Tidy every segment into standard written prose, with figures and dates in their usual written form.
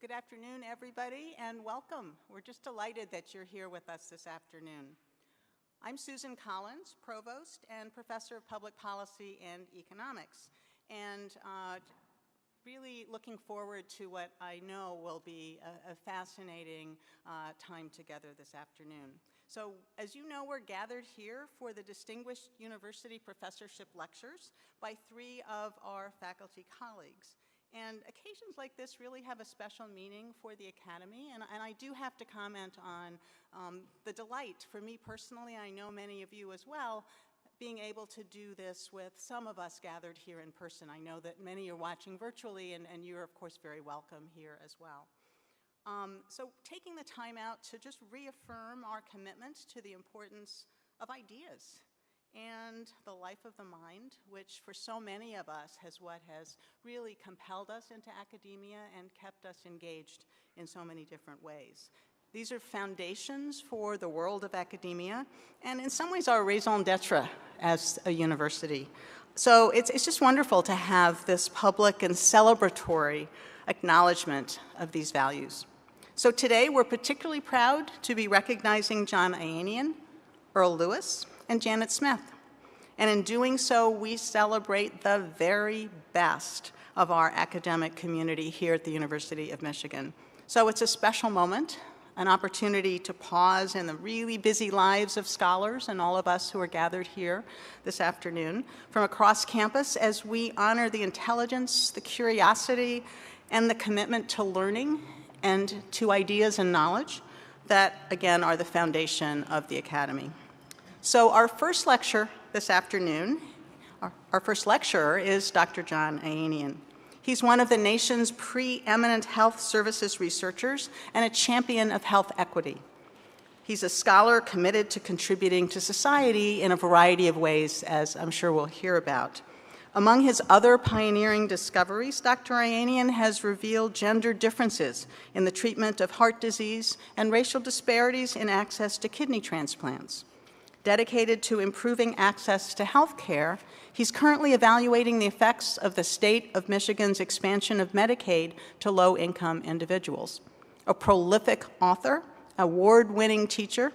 Good afternoon, everybody, and welcome. We're just delighted that you're here with us this afternoon. I'm Susan Collins, Provost and Professor of Public Policy and Economics, and really looking forward to what I know will be a fascinating time together this afternoon. So, as you know, we're gathered here for the Distinguished University Professorship Lectures by three of our faculty colleagues. And occasions like this really have a special meaning for the Academy, and I do have to comment on the delight for me personally, I know many of you as well, being able to do this with some of us gathered here in person. I know that many are watching virtually, and you're of course very welcome here as well. So taking the time out to just reaffirm our commitment to the importance of ideas and the life of the mind, which for so many of us has what has really compelled us into academia and kept us engaged in so many different ways. These are foundations for the world of academia, and in some ways our raison d'etre as a university. So it's just wonderful to have this public and celebratory acknowledgement of these values. So today we're particularly proud to be recognizing John Ahanian, Earl Lewis, and Janet Smith. And in doing so, we celebrate the very best of our academic community here at the University of Michigan. So it's a special moment, an opportunity to pause in the really busy lives of scholars and all of us who are gathered here this afternoon from across campus as we honor the intelligence, the curiosity, and the commitment to learning and to ideas and knowledge that, again, are the foundation of the Academy. So our first lecture this afternoon, our first lecturer is Dr. John Ahanian. He's one of the nation's preeminent health services researchers and a champion of health equity. He's a scholar committed to contributing to society in a variety of ways, as I'm sure we'll hear about. Among his other pioneering discoveries, Dr. Ahanian has revealed gender differences in the treatment of heart disease and racial disparities in access to kidney transplants. Dedicated to improving access to health care, he's currently evaluating the effects of the state of Michigan's expansion of Medicaid to low-income individuals. A prolific author, award-winning teacher,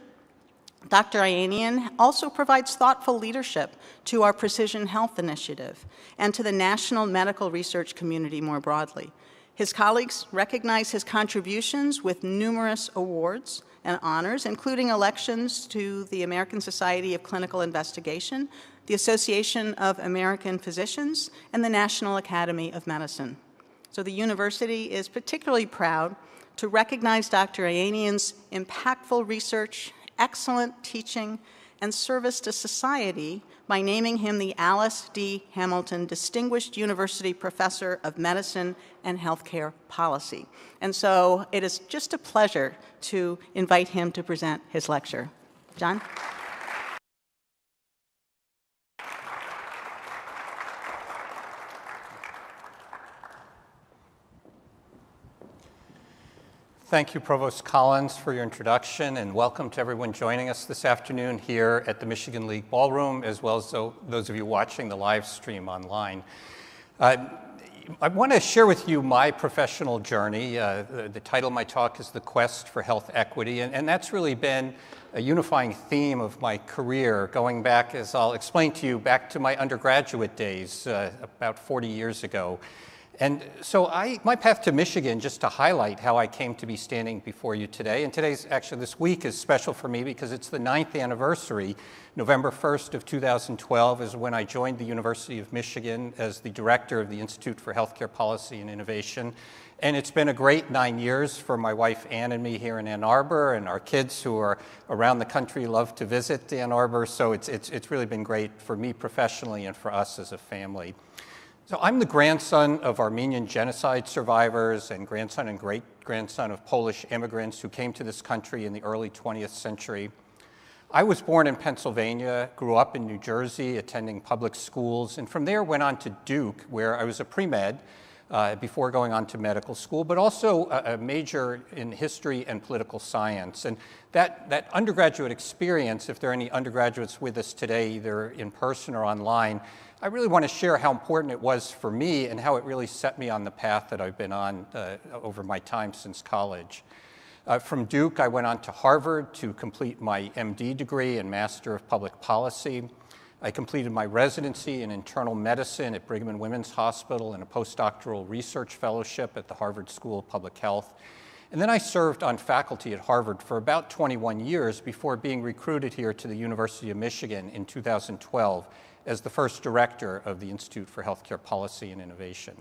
Dr. Ahanian also provides thoughtful leadership to our Precision Health Initiative and to the national medical research community more broadly. His colleagues recognize his contributions with numerous awards and honors, including elections to the American Society of Clinical Investigation, the Association of American Physicians, and the National Academy of Medicine. So the university is particularly proud to recognize Dr. Ahanian's impactful research, excellent teaching, and service to society by naming him the Alice D. Hamilton Distinguished University Professor of Medicine and Healthcare Policy. And so it is just a pleasure to invite him to present his lecture. John? Thank you, Provost Collins, for your introduction, and welcome to everyone joining us this afternoon here at the Michigan League Ballroom, as well as those of you watching the live stream online. I want to share with you my professional journey. The title of my talk is The Quest for Health Equity, and that's really been a unifying theme of my career, going back, as I'll explain to you, back to my undergraduate days about 40 years ago. And so my path to Michigan, just to highlight how I came to be standing before you today, and this week is special for me because it's the 9th anniversary. November 1st of 2012 is when I joined the University of Michigan as the director of the Institute for Healthcare Policy and Innovation. And it's been a great 9 years for my wife Ann and me here in Ann Arbor, and our kids who are around the country love to visit Ann Arbor. So it's really been great for me professionally and for us as a family. So I'm the grandson of Armenian genocide survivors and grandson and great-grandson of Polish immigrants who came to this country in the early 20th century. I was born in Pennsylvania, grew up in New Jersey, attending public schools, and from there went on to Duke, where I was a pre-med, before going on to medical school, but also a major in history and political science. And that undergraduate experience, if there are any undergraduates with us today, either in person or online, I really want to share how important it was for me and how it really set me on the path that I've been on over my time since college. From Duke, I went on to Harvard to complete my MD degree and Master of Public Policy. I completed my residency in internal medicine at Brigham and Women's Hospital and a postdoctoral research fellowship at the Harvard School of Public Health. And then I served on faculty at Harvard for about 21 years before being recruited here to the University of Michigan in 2012 as the first director of the Institute for Healthcare Policy and Innovation.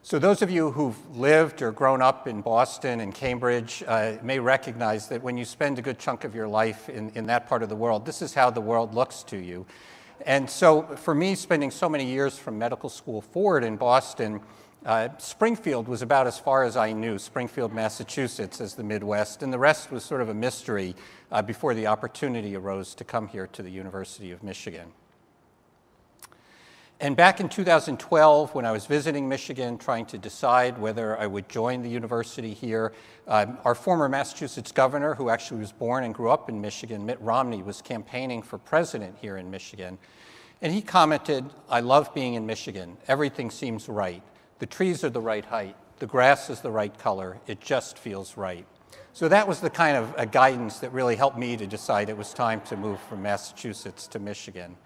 So those of you who've lived or grown up in Boston and Cambridge may recognize that when you spend a good chunk of your life in that part of the world, this is how the world looks to you. And so for me, spending so many years from medical school forward in Boston, Springfield was about as far as I knew, Springfield, Massachusetts as the Midwest, and the rest was sort of a mystery before the opportunity arose to come here to the University of Michigan. And back in 2012, when I was visiting Michigan, trying to decide whether I would join the university here, our former Massachusetts governor, who actually was born and grew up in Michigan, Mitt Romney, was campaigning for president here in Michigan. And he commented, "I love being in Michigan. Everything seems right. The trees are the right height. The grass is the right color. It just feels right." So that was the kind of guidance that really helped me to decide it was time to move from Massachusetts to Michigan.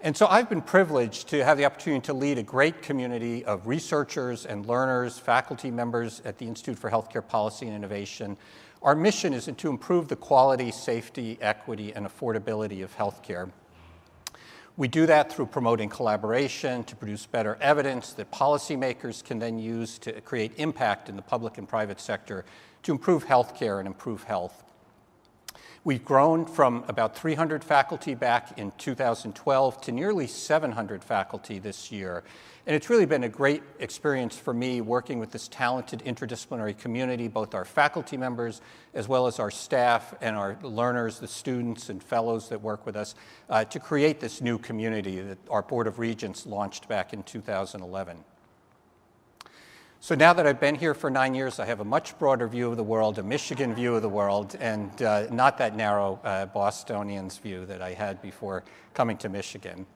And so I've been privileged to have the opportunity to lead a great community of researchers and learners, faculty members at the Institute for Healthcare Policy and Innovation. Our mission is to improve the quality, safety, equity, and affordability of healthcare. We do that through promoting collaboration to produce better evidence that policymakers can then use to create impact in the public and private sector to improve healthcare and improve health. We've grown from about 300 faculty back in 2012 to nearly 700 faculty this year. And it's really been a great experience for me working with this talented interdisciplinary community, both our faculty members as well as our staff and our learners, the students and fellows that work with us, to create this new community that our Board of Regents launched back in 2011. So now that I've been here for 9 years, I have a much broader view of the world, a Michigan view of the world, and not that narrow Bostonian's view that I had before coming to Michigan.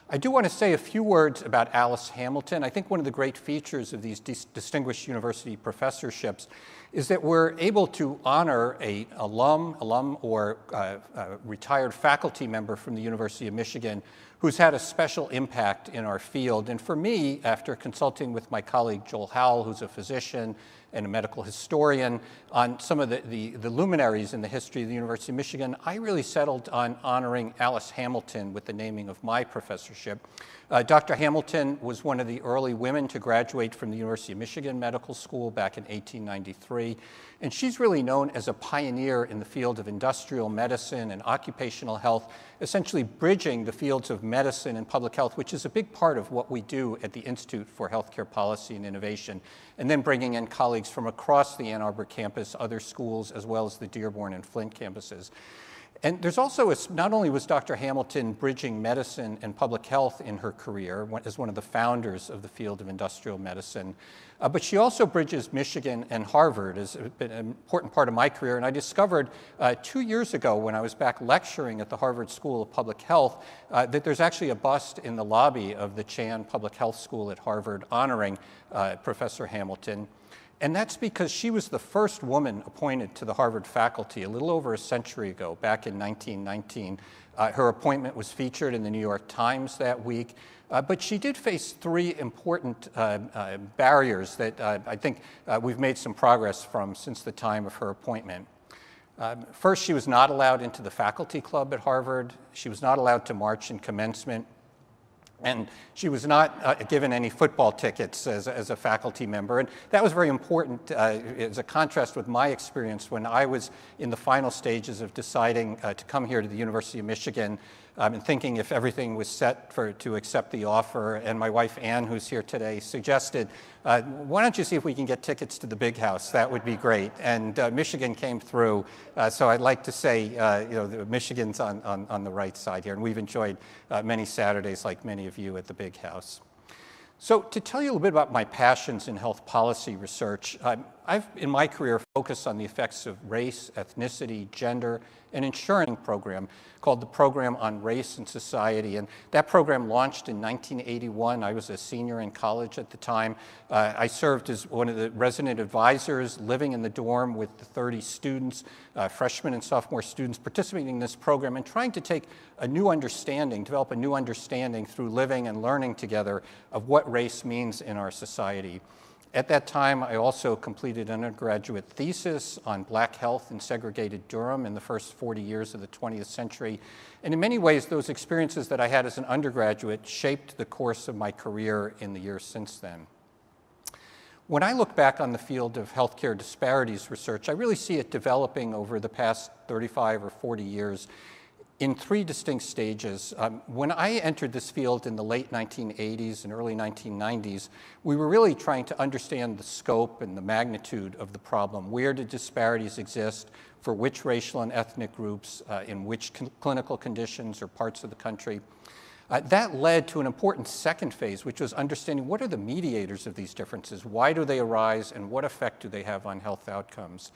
I do want to say a few words about Alice Hamilton. I think one of the great features of these distinguished university professorships is that we're able to honor an alum or retired faculty member from the University of Michigan who's had a special impact in our field. And for me, after consulting with my colleague Joel Howell, who's a physician and a medical historian, on some of the luminaries in the history of the University of Michigan, I really settled on honoring Alice Hamilton with the naming of my professorship. Dr. Hamilton was one of the early women to graduate from the University of Michigan Medical School back in 1893. And she's really known as a pioneer in the field of industrial medicine and occupational health, essentially bridging the fields of medicine and public health, which is a big part of what we do at the Institute for Healthcare Policy and Innovation, and then bringing in colleagues from across the Ann Arbor campus, other schools, as well as the Dearborn and Flint campuses. And there's also, not only was Dr. Hamilton bridging medicine and public health in her career as one of the founders of the field of industrial medicine, but she also bridges Michigan and Harvard as an important part of my career. And I discovered 2 years ago when I was back lecturing at the Harvard School of Public Health that there's actually a bust in the lobby of the Chan Public Health School at Harvard honoring Professor Hamilton. And that's because she was the first woman appointed to the Harvard faculty a little over a century ago, back in 1919. Her appointment was featured in the New York Times that week. But she did face 3 important barriers that I think we've made some progress from since the time of her appointment. First, she was not allowed into the faculty club at Harvard. She was not allowed to march in commencement. And she was not given any football tickets as a faculty member. And that was very important as a contrast with my experience when I was in the final stages of deciding to come here to the University of Michigan and thinking if everything was set to accept the offer. And my wife, Ann, who's here today, suggested, why don't you see if we can get tickets to the big house? That would be great. And Michigan came through. So I'd like to say, Michigan's on the right side here. And we've enjoyed many Saturdays, like many of you, at the big house. So to tell you a little bit about my passions in health policy research, I've, in my career, focused on the effects of race, ethnicity, gender, and insurance program called the Program on Race and Society. And that program launched in 1981. I was a senior in college at the time. I served as one of the resident advisors living in the dorm with the 30 students, freshmen and sophomore students participating in this program and trying to take a new understanding, develop a new understanding through living and learning together of what race means in our society. At that time, I also completed an undergraduate thesis on black health in segregated Durham in the first 40 years of the 20th century. And in many ways, those experiences that I had as an undergraduate shaped the course of my career in the years since then. When I look back on the field of healthcare disparities research, I really see it developing over the past 35 or 40 years in three distinct stages. When I entered this field in the late 1980s and early 1990s, we were really trying to understand the scope and the magnitude of the problem. Where did disparities exist? For which racial and ethnic groups? In which clinical conditions or parts of the country? That led to an important second phase, which was understanding what are the mediators of these differences? Why do they arise? And what effect do they have on health outcomes?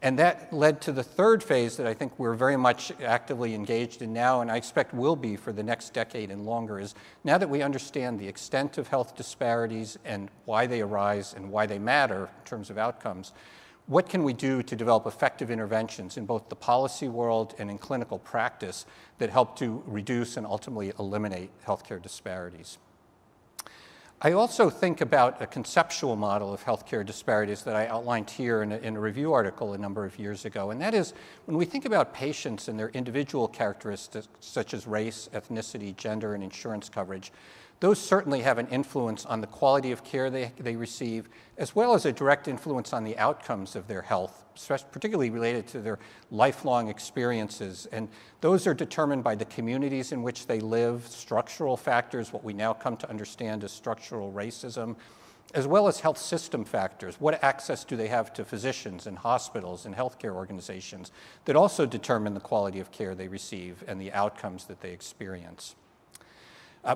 And that led to the third phase that I think we're very much actively engaged in now, and I expect will be for the next decade and longer, is now that we understand the extent of health disparities and why they arise and why they matter in terms of outcomes, what can we do to develop effective interventions in both the policy world and in clinical practice that help to reduce and ultimately eliminate healthcare disparities? I also think about a conceptual model of healthcare disparities that I outlined here in a review article a number of years ago, and that is when we think about patients and their individual characteristics such as race, ethnicity, gender, and insurance coverage, those certainly have an influence on the quality of care they receive, as well as a direct influence on the outcomes of their health, particularly related to their lifelong experiences. And those are determined by the communities in which they live, structural factors, what we now come to understand as structural racism, as well as health system factors. What access do they have to physicians and hospitals and healthcare organizations that also determine the quality of care they receive and the outcomes that they experience.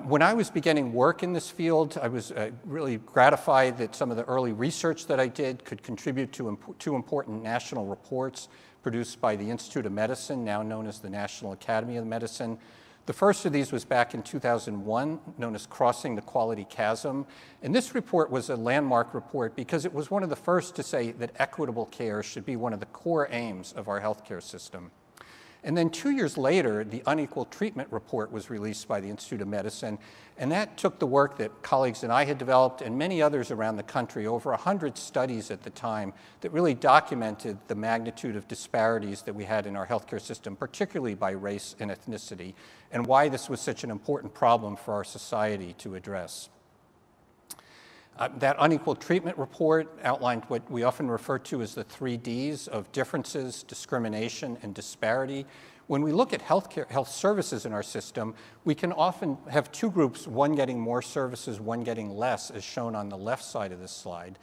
When I was beginning work in this field, I was really gratified that some of the early research that I did could contribute to two important national reports produced by the Institute of Medicine, now known as the National Academy of Medicine. The first of these was back in 2001, known as Crossing the Quality Chasm. And this report was a landmark report because it was one of the first to say that equitable care should be one of the core aims of our healthcare system. And then 2 years later, the Unequal Treatment Report was released by the Institute of Medicine, and that took the work that colleagues and I had developed and many others around the country, over 100 studies at the time, that really documented the magnitude of disparities that we had in our healthcare system, particularly by race and ethnicity, and why this was such an important problem for our society to address. That Unequal Treatment Report outlined what we often refer to as the 3 Ds of differences, discrimination, and disparity. When we look at health services in our system, we can often have two groups, one getting more services, one getting less, as shown on the left side of this slide.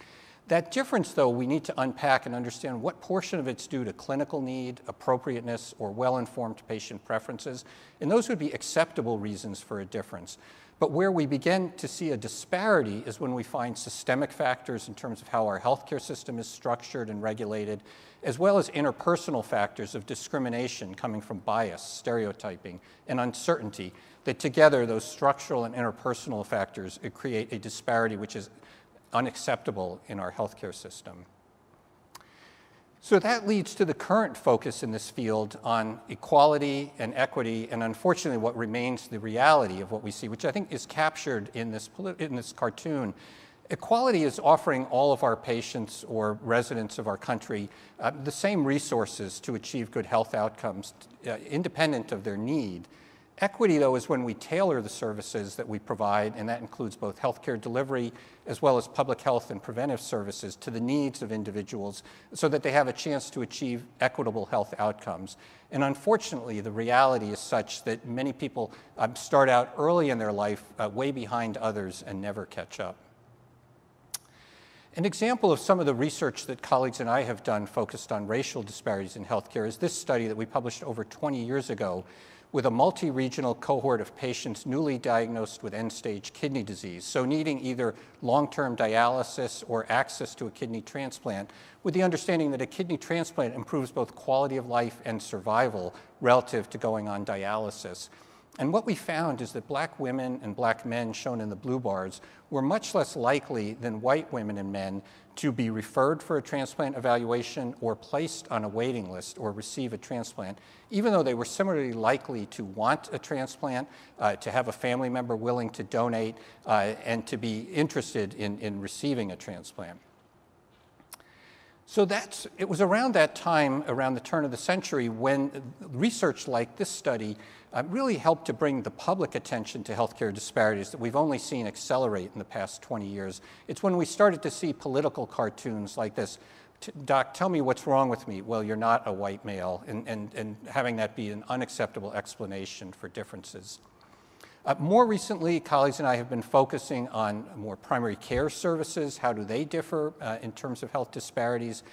That difference, though, we need to unpack and understand what portion of it's due to clinical need, appropriateness, or well-informed patient preferences, and those would be acceptable reasons for a difference. But where we begin to see a disparity is when we find systemic factors in terms of how our healthcare system is structured and regulated, as well as interpersonal factors of discrimination coming from bias, stereotyping, and uncertainty, that together those structural and interpersonal factors create a disparity which is unacceptable in our healthcare system. So that leads to the current focus in this field on equality and equity, and unfortunately what remains the reality of what we see, which I think is captured in this cartoon. Equality is offering all of our patients or residents of our country the same resources to achieve good health outcomes, independent of their need. Equity, though, is when we tailor the services that we provide, and that includes both healthcare delivery as well as public health and preventive services to the needs of individuals so that they have a chance to achieve equitable health outcomes. And unfortunately, the reality is such that many people start out early in their life way behind others and never catch up. An example of some of the research that colleagues and I have done focused on racial disparities in healthcare is this study that we published over 20 years ago, with a multi-regional cohort of patients newly diagnosed with end-stage kidney disease, so needing either long-term dialysis or access to a kidney transplant, with the understanding that a kidney transplant improves both quality of life and survival relative to going on dialysis. And what we found is that black women and black men, shown in the blue bars, were much less likely than white women and men to be referred for a transplant evaluation or placed on a waiting list or receive a transplant, even though they were similarly likely to want a transplant, to have a family member willing to donate, and to be interested in receiving a transplant. So it was around that time, around the turn of the century, when research like this study really helped to bring the public attention to healthcare disparities that we've only seen accelerate in the past 20 years. It's when we started to see political cartoons like this. Doc, tell me what's wrong with me. Well, you're not a white male, and having that be an unacceptable explanation for differences. More recently, colleagues and I have been focusing on more primary care services. How do they differ in terms of health disparities?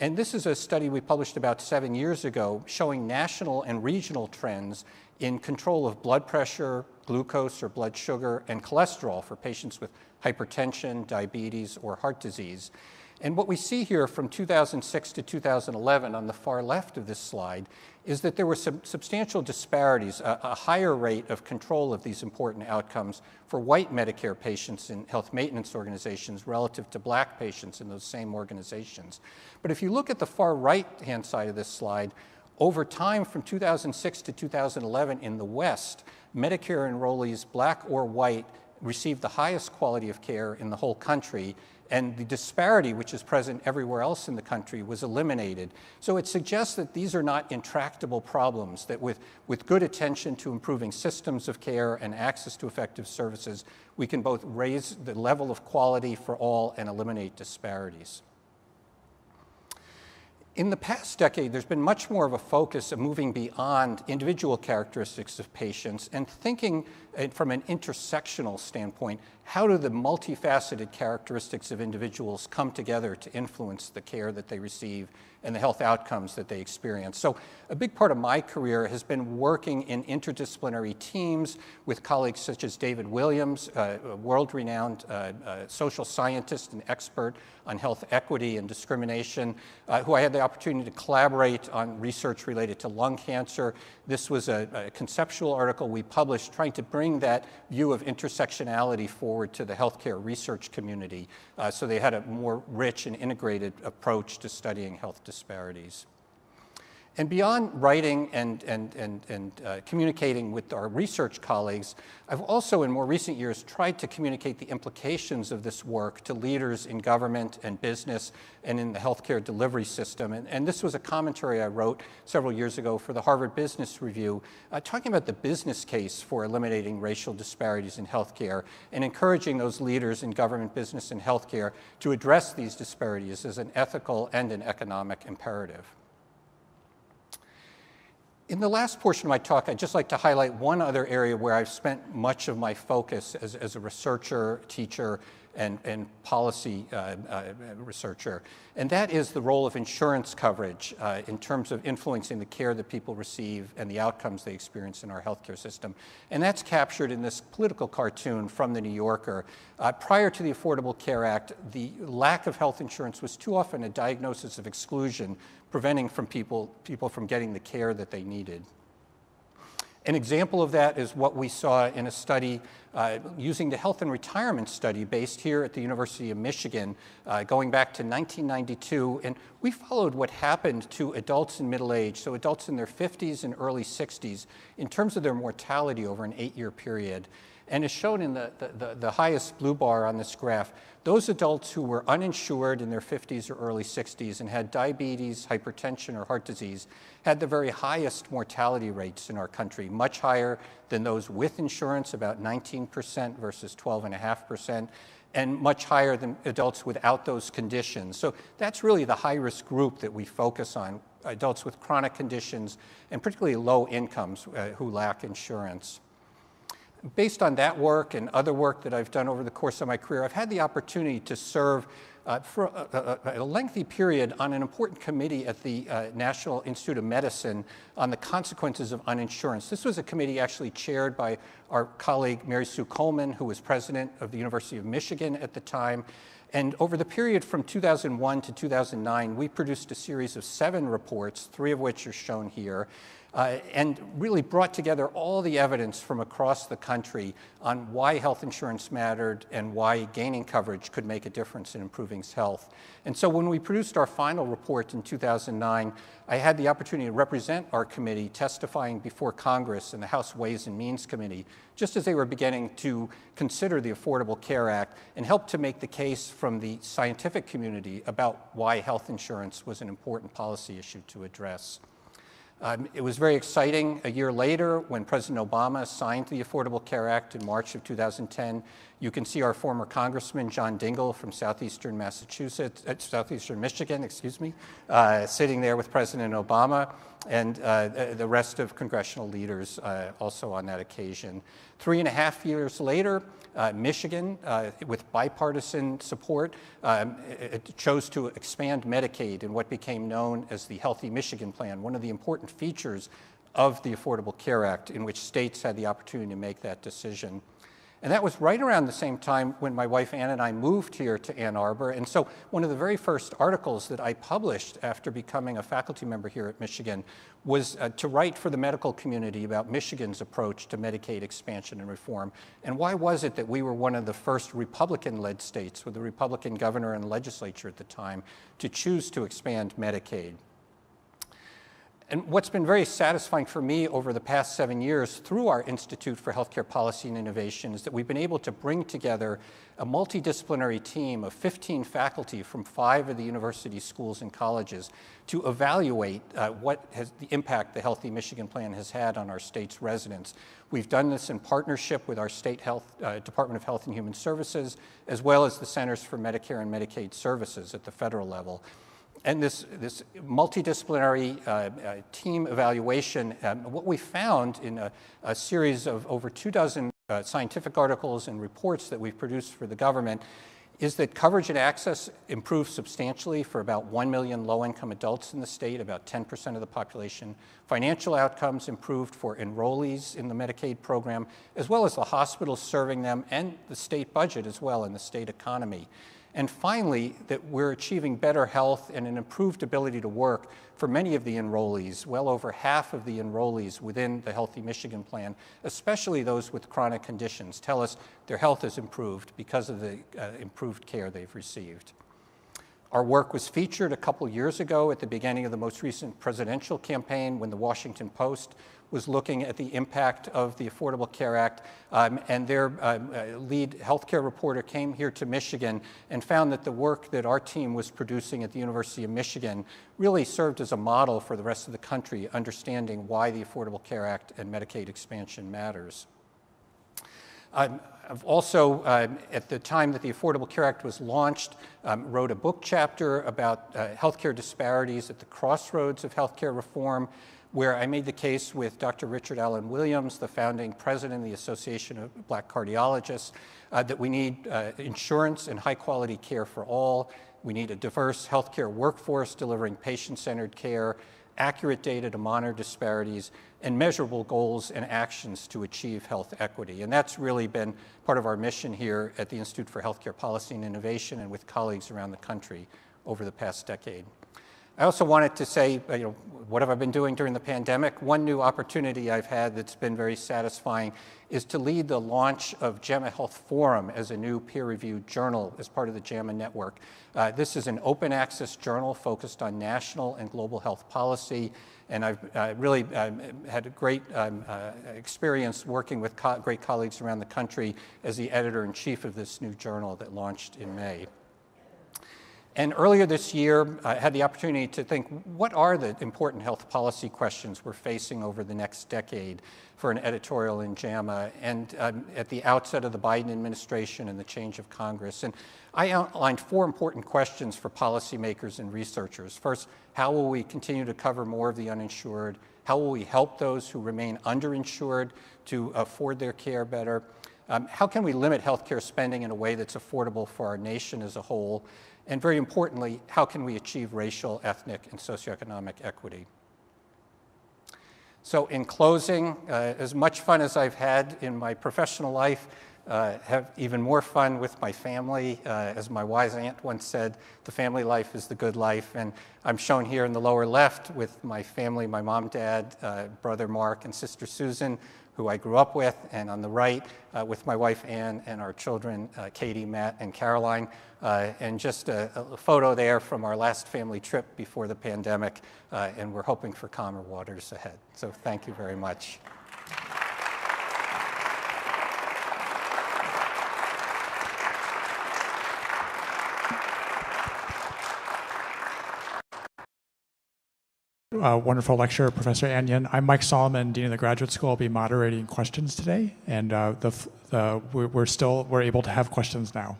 And this is a study we published about 7 years ago showing national and regional trends in control of blood pressure, glucose or blood sugar, and cholesterol for patients with hypertension, diabetes, or heart disease. And what we see here from 2006 to 2011 on the far left of this slide is that there were some substantial disparities, a higher rate of control of these important outcomes for white Medicare patients in health maintenance organizations relative to black patients in those same organizations. But if you look at the far right-hand side of this slide, over time from 2006 to 2011 in the West, Medicare enrollees, black or white, received the highest quality of care in the whole country, and the disparity, which is present everywhere else in the country, was eliminated. So it suggests that these are not intractable problems, that with good attention to improving systems of care and access to effective services, we can both raise the level of quality for all and eliminate disparities. In the past decade, there's been much more of a focus of moving beyond individual characteristics of patients and thinking from an intersectional standpoint, how do the multifaceted characteristics of individuals come together to influence the care that they receive and the health outcomes that they experience? So a big part of my career has been working in interdisciplinary teams with colleagues such as David Williams, a world-renowned social scientist and expert on health equity and discrimination, who I had the opportunity to collaborate on research related to lung cancer. This was a conceptual article we published trying to bring that view of intersectionality forward to the healthcare research community, so they had a more rich and integrated approach to studying health disparities. And beyond writing and communicating with our research colleagues, I've also in more recent years tried to communicate the implications of this work to leaders in government and business and in the healthcare delivery system. And this was a commentary I wrote several years ago for the Harvard Business Review, talking about the business case for eliminating racial disparities in healthcare and encouraging those leaders in government, business, and healthcare to address these disparities as an ethical and an economic imperative. In the last portion of my talk, I'd just like to highlight one other area where I've spent much of my focus as a researcher, teacher, and policy researcher, and that is the role of insurance coverage in terms of influencing the care that people receive and the outcomes they experience in our healthcare system. And that's captured in this political cartoon from the New Yorker. Prior to the Affordable Care Act, the lack of health insurance was too often a diagnosis of exclusion, preventing people from getting the care that they needed. An example of that is what we saw in a study using the health and retirement study based here at the University of Michigan going back to 1992. And we followed what happened to adults in middle age, so adults in their 50s and early 60s, in terms of their mortality over an 8-year period. And as shown in the highest blue bar on this graph, those adults who were uninsured in their 50s or early 60s and had diabetes, hypertension, or heart disease had the very highest mortality rates in our country, much higher than those with insurance, about 19% versus 12.5%, and much higher than adults without those conditions. So that's really the high-risk group that we focus on, adults with chronic conditions and particularly low incomes who lack insurance. Based on that work and other work that I've done over the course of my career, I've had the opportunity to serve for a lengthy period on an important committee at the National Institute of Medicine on the consequences of uninsurance. This was a committee actually chaired by our colleague Mary Sue Coleman, who was president of the University of Michigan at the time. And over the period from 2001 to 2009, we produced a series of 7 reports, 3 of which are shown here, and really brought together all the evidence from across the country on why health insurance mattered and why gaining coverage could make a difference in improving health. And so when we produced our final report in 2009, I had the opportunity to represent our committee testifying before Congress and the House Ways and Means Committee, just as they were beginning to consider the Affordable Care Act and help to make the case from the scientific community about why health insurance was an important policy issue to address. It was very exciting a year later when President Obama signed the Affordable Care Act in March of 2010. You can see our former Congressman, John Dingell from southeastern Michigan, sitting there with President Obama, and the rest of congressional leaders also on that occasion. 3.5 years later, Michigan, with bipartisan support, it chose to expand Medicaid in what became known as the Healthy Michigan Plan, one of the important features of the Affordable Care Act, in which states had the opportunity to make that decision. And that was right around the same time when my wife Ann and I moved here to Ann Arbor. And so one of the very first articles that I published after becoming a faculty member here at Michigan was to write for the medical community about Michigan's approach to Medicaid expansion and reform. And why was it that we were one of the first Republican-led states with a Republican governor and legislature at the time to choose to expand Medicaid? And what's been very satisfying for me over the past 7 years through our Institute for Healthcare Policy and Innovation is that we've been able to bring together a multidisciplinary team of 15 faculty from 5 of the university schools and colleges to evaluate the impact the Healthy Michigan Plan has had on our state's residents. We've done this in partnership with our state Department of Health and Human Services, as well as the Centers for Medicare and Medicaid Services at the federal level. And this multidisciplinary team evaluation, what we found in a series of over 24 scientific articles and reports that we've produced for the government is that coverage and access improved substantially for about 1 million low-income adults in the state, about 10% of the population. Financial outcomes improved for enrollees in the Medicaid program, as well as the hospitals serving them and the state budget as well and the state economy. And finally, that we're achieving better health and an improved ability to work for many of the enrollees, well over half of the enrollees within the Healthy Michigan Plan, especially those with chronic conditions, tell us their health has improved because of the improved care they've received. Our work was featured a couple years ago at the beginning of the most recent presidential campaign when the Washington Post was looking at the impact of the Affordable Care Act, and their lead healthcare reporter came here to Michigan and found that the work that our team was producing at the University of Michigan really served as a model for the rest of the country, understanding why the Affordable Care Act and Medicaid expansion matters. I've also, at the time that the Affordable Care Act was launched, wrote a book chapter about healthcare disparities at the crossroads of healthcare reform, where I made the case with Dr. Richard Allen Williams, the founding president of the Association of Black Cardiologists, that we need insurance and high-quality care for all. We need a diverse healthcare workforce delivering patient-centered care, accurate data to monitor disparities, and measurable goals and actions to achieve health equity. And that's really been part of our mission here at the Institute for Healthcare Policy and Innovation and with colleagues around the country over the past decade. I also wanted to say, what have I been doing during the pandemic? One new opportunity I've had that's been very satisfying is to lead the launch of JAMA Health Forum as a new peer-reviewed journal as part of the JAMA network. This is an open access journal focused on national and global health policy, and I've really had a great experience working with great colleagues around the country as the editor-in-chief of this new journal that launched in May. And earlier this year, I had the opportunity to think, what are the important health policy questions we're facing over the next decade for an editorial in JAMA, and at the outset of the Biden administration and the change of Congress. And I outlined 4 important questions for policymakers and researchers. First, how will we continue to cover more of the uninsured? How will we help those who remain underinsured to afford their care better? How can we limit healthcare spending in a way that's affordable for our nation as a whole? And very importantly, how can we achieve racial, ethnic, and socioeconomic equity? So in closing, as much fun as I've had in my professional life, have even more fun with my family. As my wise aunt once said, the family life is the good life. And I'm shown here in the lower left with my family, my mom, dad, brother Mark, and sister Susan, who I grew up with, and on the right with my wife Ann and our children, Katie, Matt, and Caroline. And just a photo there from our last family trip before the pandemic, and we're hoping for calmer waters ahead. So thank you very much. Wonderful lecture, Professor Ahanian. I'm Mike Solomon, Dean of the Graduate School. I'll be moderating questions today, and we're able to have questions now.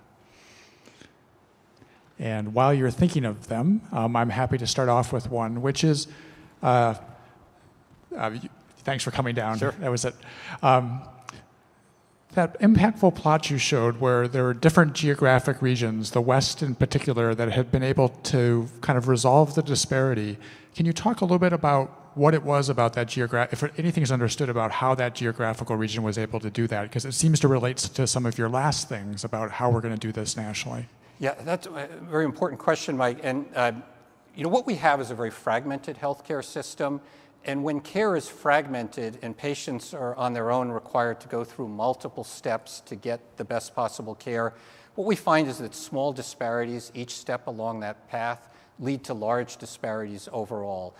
And while you're thinking of them, I'm happy to start off with one, which is, thanks for coming down. Sure. That was it. That impactful plot you showed where there were different geographic regions, the West in particular, that had been able to kind of resolve the disparity. Can you talk a little bit about what it was about that if anything is understood about how that geographical region was able to do that? Because it seems to relate to some of your last things about how we're going to do this nationally. Yeah, that's a very important question, Mike. And what we have is a very fragmented healthcare system. And when care is fragmented and patients are on their own required to go through multiple steps to get the best possible care, what we find is that small disparities, each step along that path, lead to large disparities overall.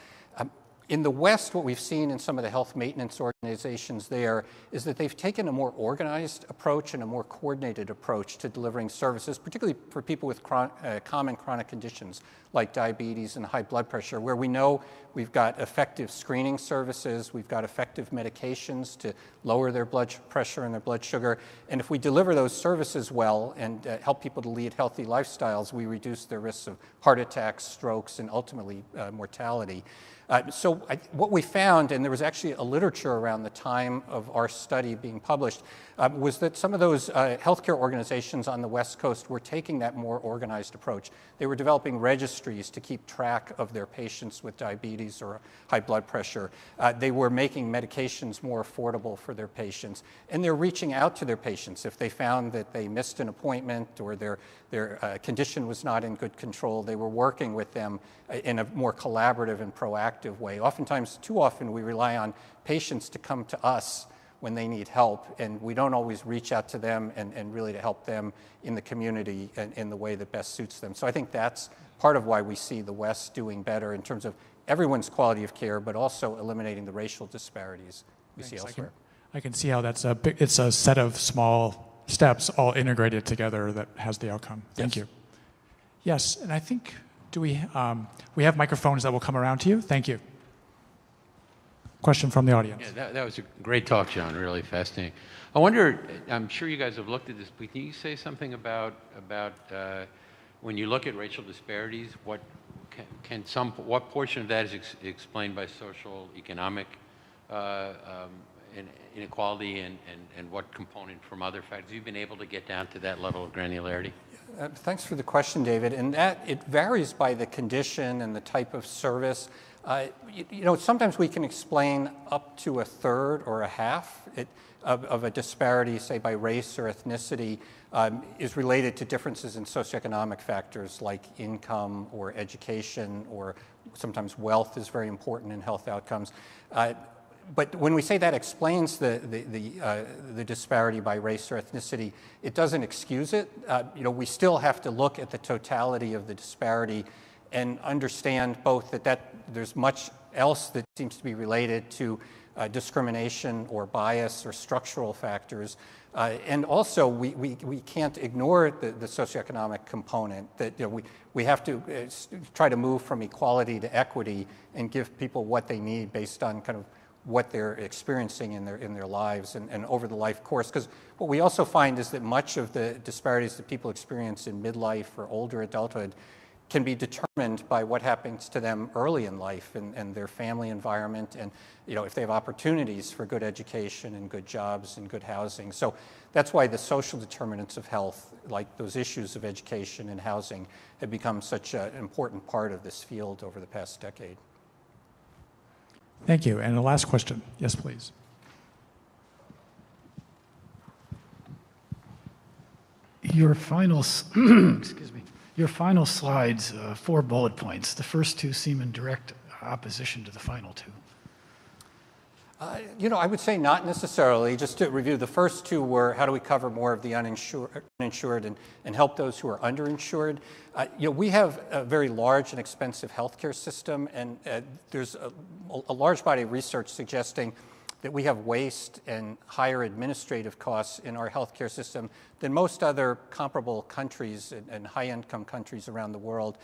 In the West, what we've seen in some of the health maintenance organizations there is that they've taken a more organized approach and a more coordinated approach to delivering services, particularly for people with common chronic conditions like diabetes and high blood pressure, where we know we've got effective screening services, we've got effective medications to lower their blood pressure and their blood sugar. And if we deliver those services well and help people to lead healthy lifestyles, we reduce their risks of heart attacks, strokes, and ultimately mortality. What we found, and there was actually a literature around the time of our study being published, was that some of those healthcare organizations on the West Coast were taking that more organized approach. They were developing registries to keep track of their patients with diabetes or high blood pressure. They were making medications more affordable for their patients. And they're reaching out to their patients if they found that they missed an appointment or their condition was not in good control. They were working with them in a more collaborative and proactive way. Oftentimes, too often, we rely on patients to come to us when they need help, and we don't always reach out to them and really to help them in the community and in the way that best suits them. So I think that's part of why we see the West doing better in terms of everyone's quality of care, but also eliminating the racial disparities we see elsewhere. I can see how it's a set of small steps all integrated together that has the outcome. Thank you. Yes, and I think, we have microphones that will come around to you. Thank you. Question from the audience. Yeah, that was a great talk, John. Really fascinating. I wonder, I'm sure you guys have looked at this, but can you say something about when you look at racial disparities, what portion of that is explained by social, economic inequality, and what component from other factors? Have you been able to get down to that level of granularity? Thanks for the question, David. And that it varies by the condition and the type of service. Sometimes we can explain up to a third or a half of a disparity, say by race or ethnicity, is related to differences in socioeconomic factors like income or education, or sometimes wealth is very important in health outcomes. But when we say that explains the disparity by race or ethnicity, it doesn't excuse it. We still have to look at the totality of the disparity and understand both that there's much else that seems to be related to discrimination or bias or structural factors. And also, we can't ignore the socioeconomic component, that we have to try to move from equality to equity and give people what they need based on kind of what they're experiencing in their lives and over the life course. Because what we also find is that much of the disparities that people experience in midlife or older adulthood can be determined by what happens to them early in life and their family environment, and if they have opportunities for good education and good jobs and good housing. So that's why the social determinants of health, like those issues of education and housing, have become such an important part of this field over the past decade. Thank you. And the last question. Yes, please. Your final, excuse me, your final slides, 4 bullet points. The first 2 seem in direct opposition to the final 2. I would say not necessarily. Just to review, the first 2 were how do we cover more of the uninsured and help those who are underinsured. We have a very large and expensive healthcare system, and there's a large body of research suggesting that we have waste and higher administrative costs in our healthcare system than most other comparable countries and high-income countries around the world.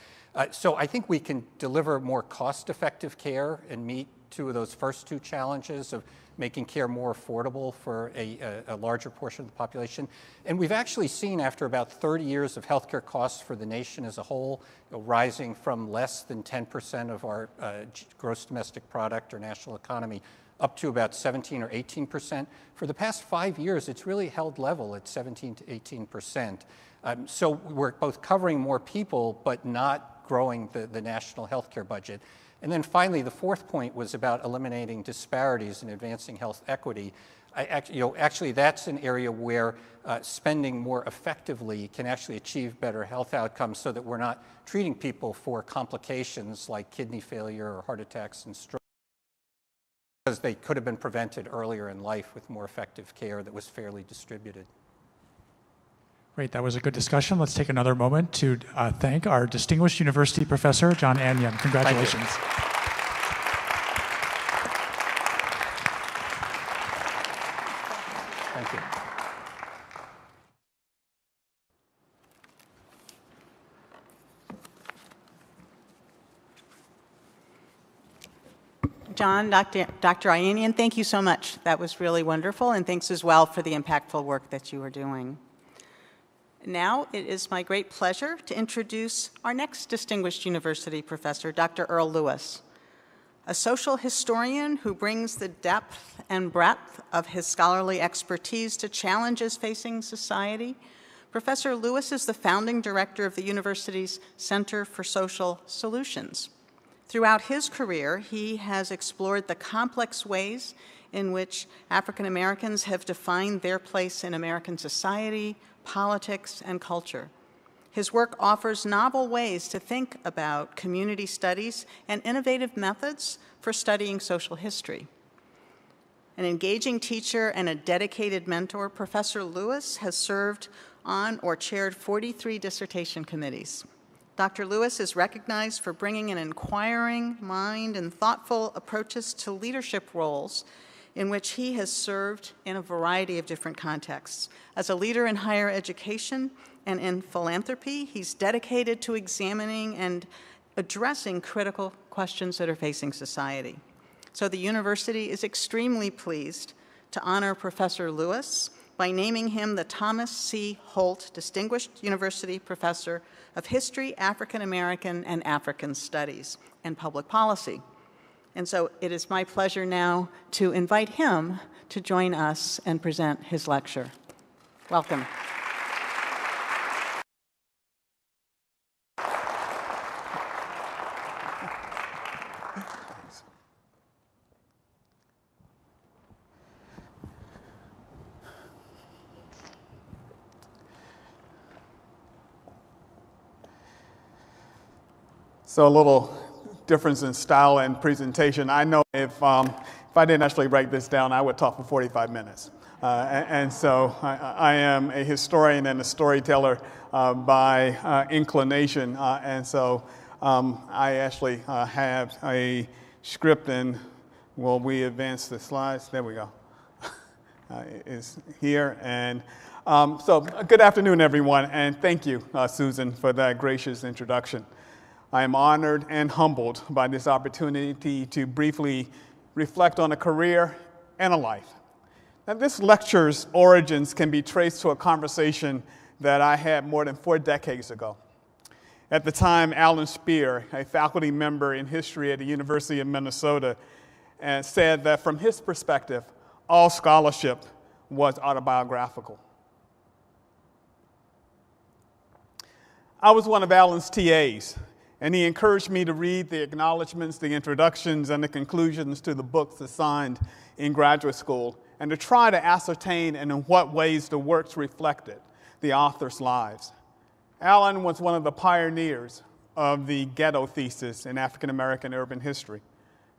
So I think we can deliver more cost-effective care and meet 2 of those first 2 challenges of making care more affordable for a larger portion of the population. And we've actually seen, after about 30 years of healthcare costs for the nation as a whole, rising from less than 10% of our gross domestic product or national economy up to about 17 or 18%. For the past 5 years, it's really held level at 17 to 18%. So we're both covering more people, but not growing the national healthcare budget. And then finally, the 4th point was about eliminating disparities and advancing health equity. Actually, that's an area where spending more effectively can actually achieve better health outcomes, so that we're not treating people for complications like kidney failure or heart attacks and stroke, because they could have been prevented earlier in life with more effective care that was fairly distributed. Great, that was a good discussion. Let's take another moment to thank our distinguished university professor, John Ahanian. Congratulations. Thank you. John, Dr. Ahanian, thank you so much. That was really wonderful, and thanks as well for the impactful work that you are doing. Now it is my great pleasure to introduce our next distinguished university professor, Dr. Earl Lewis, a social historian who brings the depth and breadth of his scholarly expertise to challenges facing society. Professor Lewis is the founding director of the university's Center for Social Solutions. Throughout his career, he has explored the complex ways in which African Americans have defined their place in American society, politics, and culture. His work offers novel ways to think about community studies and innovative methods for studying social history. An engaging teacher and a dedicated mentor, Professor Lewis has served on or chaired 43 dissertation committees. Dr. Lewis is recognized for bringing an inquiring mind and thoughtful approaches to leadership roles in which he has served in a variety of different contexts. As a leader in higher education and in philanthropy, he's dedicated to examining and addressing critical questions that are facing society. So the university is extremely pleased to honor Professor Lewis by naming him the Thomas C. Holt Distinguished University Professor of History, African American and African Studies and Public Policy. And so it is my pleasure now to invite him to join us and present his lecture. Welcome. So a little difference in style and presentation. I know if I didn't actually write this down, I would talk for 45 minutes. And so I am a historian and a storyteller by inclination. And so I actually have a script, and will we advance the slides? There we go. Is here. And so good afternoon, everyone. And thank you, Susan, for that gracious introduction. I am honored and humbled by this opportunity to briefly reflect on a career and a life. Now, this lecture's origins can be traced to a conversation that I had more than 4 decades ago. At the time, Alan Spear, a faculty member in history at the University of Minnesota, said that from his perspective, all scholarship was autobiographical. I was one of Alan's TAs, and he encouraged me to read the acknowledgments, the introductions, and the conclusions to the books assigned in graduate school, and to try to ascertain in what ways the works reflected the authors' lives. Alan was one of the pioneers of the ghetto thesis in African American urban history.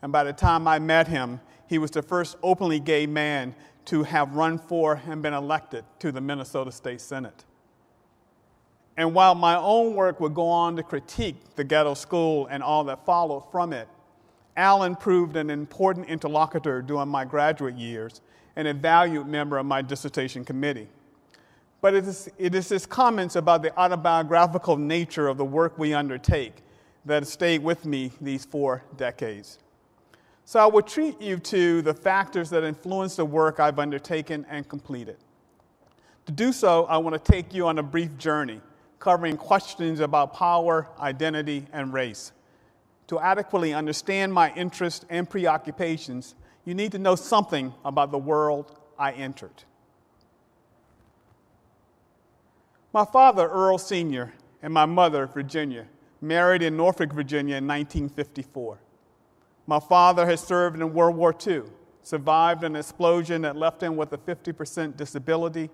And by the time I met him, he was the first openly gay man to have run for and been elected to the Minnesota State Senate. And while my own work would go on to critique the ghetto school and all that followed from it, Alan proved an important interlocutor during my graduate years and a valued member of my dissertation committee. But it is his comments about the autobiographical nature of the work we undertake that have stayed with me these 4 decades. So I will treat you to the factors that influence the work I've undertaken and completed. To do so, I want to take you on a brief journey covering questions about power, identity, and race. To adequately understand my interests and preoccupations, you need to know something about the world I entered. My father, Earl Sr., and my mother, Virginia, married in Norfolk, Virginia in 1954. My father had served in World War II, survived an explosion that left him with a 50% disability,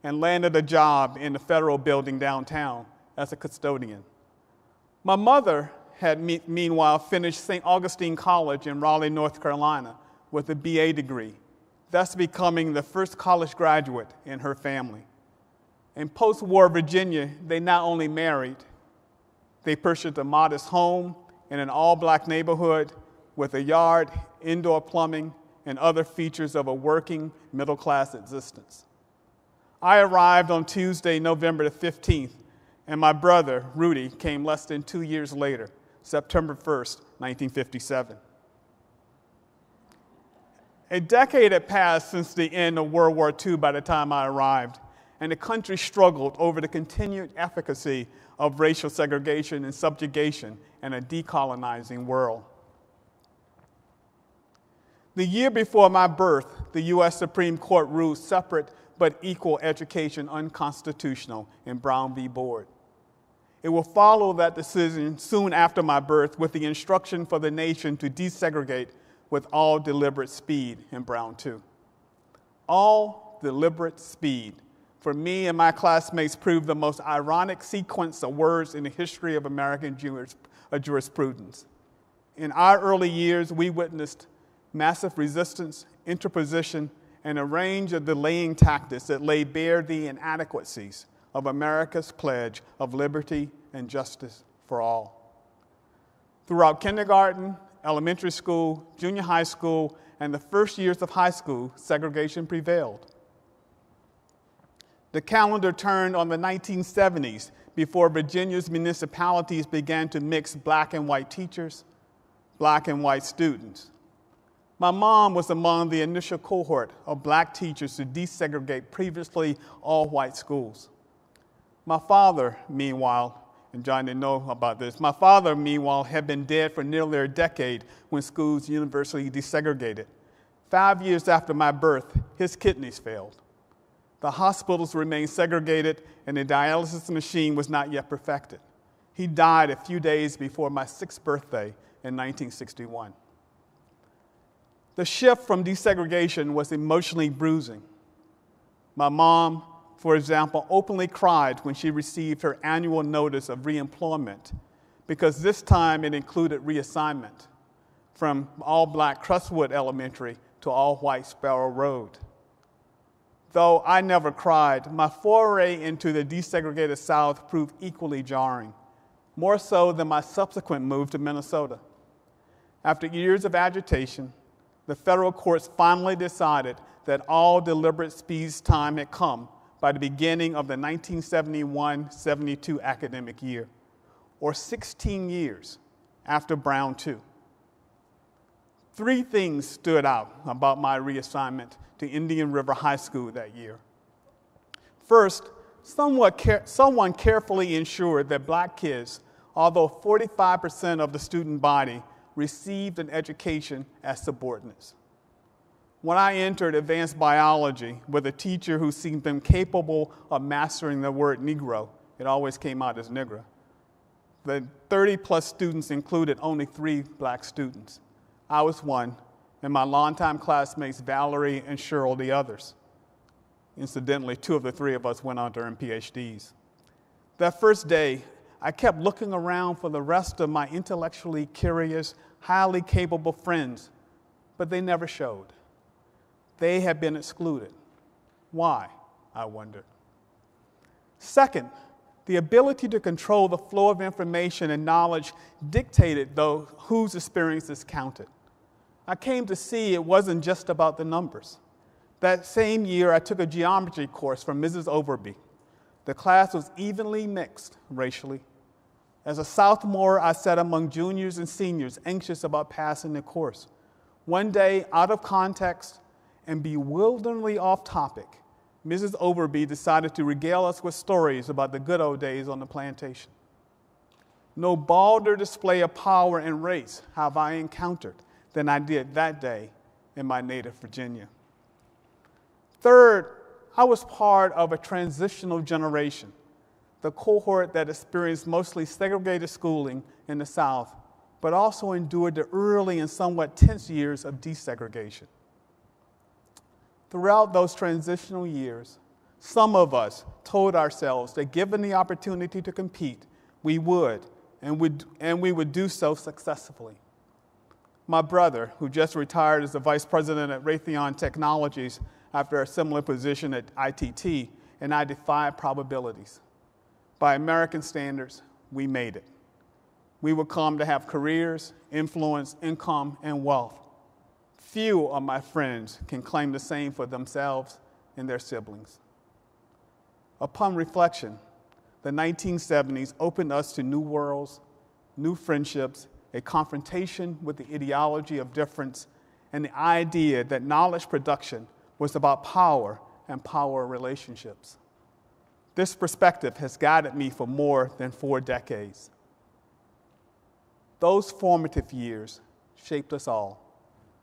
and landed a job in the federal building downtown as a custodian. My mother had meanwhile finished St. Augustine College in Raleigh, North Carolina, with a BA degree, thus becoming the first college graduate in her family. In post-war Virginia, they not only married, they purchased a modest home in an all-black neighborhood with a yard, indoor plumbing, and other features of a working middle-class existence. I arrived on Tuesday, November the 15th, and my brother, Rudy, came less than 2 years later, September 1st, 1957. A decade had passed since the end of World War II by the time I arrived, and the country struggled over the continued efficacy of racial segregation and subjugation in a decolonizing world. The year before my birth, the U.S. Supreme Court ruled separate but equal education unconstitutional in Brown v. Board. It will follow that decision soon after my birth with the instruction for the nation to desegregate with all deliberate speed in Brown 2. All deliberate speed, for me and my classmates, proved the most ironic sequence of words in the history of American jurisprudence. In our early years, we witnessed massive resistance, interposition, and a range of delaying tactics that laid bare the inadequacies of America's pledge of liberty and justice for all. Throughout kindergarten, elementary school, junior high school, and the first years of high school, segregation prevailed. The calendar turned on the 1970s before Virginia's municipalities began to mix black and white teachers, black and white students. My mom was among the initial cohort of black teachers to desegregate previously all-white schools. My father, meanwhile, and John didn't know about this, my father, meanwhile, had been dead for nearly a decade when schools universally desegregated. 5 years after my birth, his kidneys failed. The hospitals remained segregated, and the dialysis machine was not yet perfected. He died a few days before my 6th birthday in 1961. The shift from desegregation was emotionally bruising. My mom, for example, openly cried when she received her annual notice of reemployment because this time it included reassignment from all-black Crestwood Elementary to all-white Sparrow Road. Though I never cried, my foray into the desegregated South proved equally jarring, more so than my subsequent move to Minnesota. After years of agitation, the federal courts finally decided that all deliberate speed's time had come by the beginning of the 1971-72 academic year, or 16 years after Brown 2. 3 things stood out about my reassignment to Indian River High School that year. First, someone carefully ensured that black kids although 45% of the student body received an education as subordinates. When I entered advanced biology with a teacher who seemed incapable of mastering the word Negro, it always came out as Negro. The 30-plus students included only 3 black students. I was one, and my longtime classmates, Valerie and Cheryl, the others. Incidentally, 2 of the 3 of us went on to earn PhDs. That first day, I kept looking around for the rest of my intellectually curious, highly capable friends, but they never showed. They had been excluded. Why, I wondered. Second, the ability to control the flow of information and knowledge dictated, though, whose experiences counted. I came to see it wasn't just about the numbers. That same year, I took a geometry course from Mrs. Overby. The class was evenly mixed racially. As a sophomore, I sat among juniors and seniors, anxious about passing the course. One day, out of context and bewilderingly off topic, Mrs. Overby decided to regale us with stories about the good old days on the plantation. No balder display of power and race have I encountered than I did that day in my native Virginia. Third, I was part of a transitional generation, the cohort that experienced mostly segregated schooling in the South, but also endured the early and somewhat tense years of desegregation. Throughout those transitional years, some of us told ourselves that given the opportunity to compete, we would, and we would do so successfully. My brother, who just retired as the vice president at Raytheon Technologies after a similar position at ITT, and I defied probabilities. By American standards, we made it. We would come to have careers, influence, income, and wealth. Few of my friends can claim the same for themselves and their siblings. Upon reflection, the 1970s opened us to new worlds, new friendships, a confrontation with the ideology of difference, and the idea that knowledge production was about power and power relationships. This perspective has guided me for more than 4 decades. Those formative years shaped us all.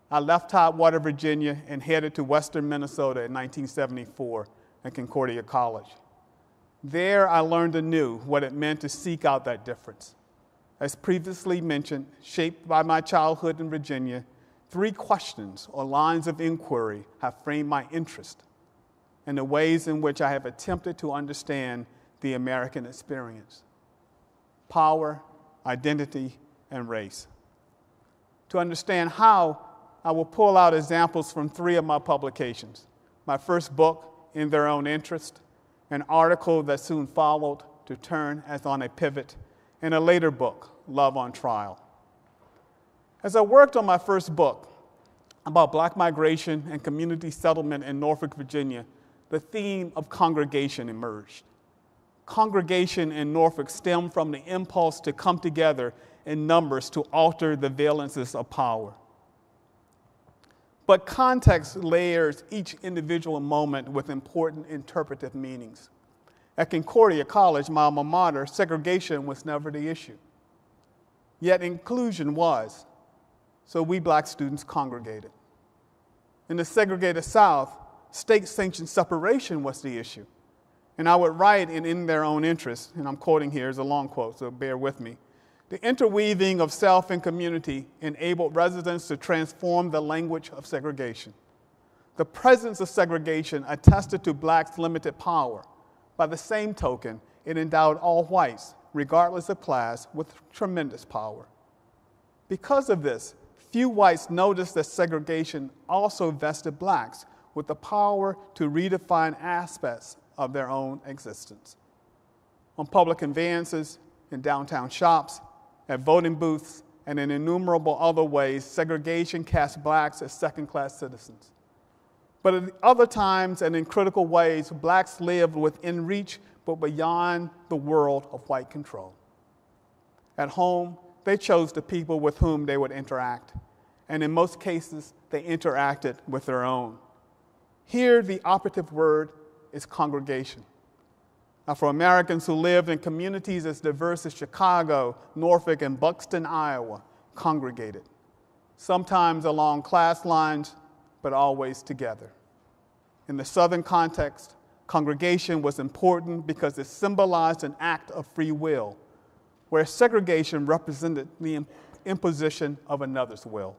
I left Tidewater, Virginia, and headed to western Minnesota in 1974 at Concordia College. There, I learned anew what it meant to seek out that difference. As previously mentioned, shaped by my childhood in Virginia, 3 questions or lines of inquiry have framed my interest and the ways in which I have attempted to understand the American experience: power, identity, and race. To understand how, I will pull out examples from 3 of my publications. My first book, In Their Own Interest, an article that soon followed, To Turn as on a Pivot, and a later book, Love on Trial. As I worked on my first book about Black migration and community settlement in Norfolk, Virginia, the theme of congregation emerged. Congregation in Norfolk stemmed from the impulse to come together in numbers to alter the valences of power. But context layers each individual moment with important interpretive meanings. At Concordia College, my alma mater, segregation was never the issue. Yet inclusion was, so we black students congregated. In the segregated South, state-sanctioned separation was the issue. And I would write in Their Own Interest, and I'm quoting here, it's a long quote, so bear with me. The interweaving of self and community enabled residents to transform the language of segregation. The presence of segregation attested to blacks' limited power. By the same token, it endowed all whites, regardless of class, with tremendous power. Because of this, few whites noticed that segregation also vested blacks with the power to redefine aspects of their own existence. On public conveyances, in downtown shops, at voting booths, and in innumerable other ways, segregation cast blacks as second-class citizens. But at other times and in critical ways, blacks lived within reach but beyond the world of white control. At home, they chose the people with whom they would interact, and in most cases, they interacted with their own. Here, the operative word is congregation. Afro-Americans who lived in communities as diverse as Chicago, Norfolk, and Buxton, Iowa, congregated, sometimes along class lines, but always together. In the Southern context, congregation was important because it symbolized an act of free will, where segregation represented the imposition of another's will.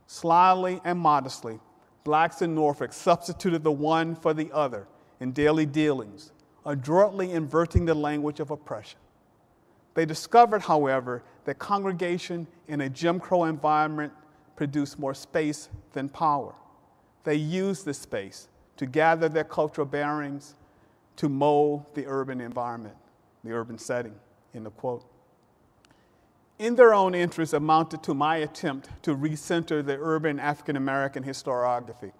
Slyly and modestly, blacks in Norfolk substituted the one for the other in daily dealings, adroitly inverting the language of oppression. They discovered, however, that congregation in a Jim Crow environment produced more space than power. They used this space to gather their cultural bearings, to mold the urban environment, the urban setting, end of quote. In their own interest amounted to my attempt to recenter the urban African-American historiography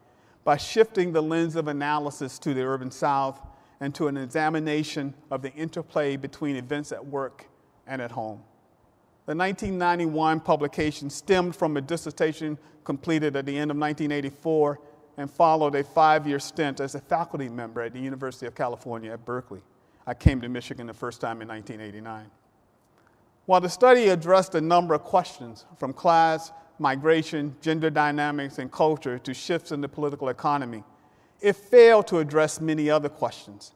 by shifting the lens of analysis to the urban South and to an examination of the interplay between events at work and at home. The 1991 publication stemmed from a dissertation completed at the end of 1984 and followed a 5-year stint as a faculty member at the University of California at Berkeley. I came to Michigan the first time in 1989. While the study addressed a number of questions from class, migration, gender dynamics, and culture to shifts in the political economy, it failed to address many other questions,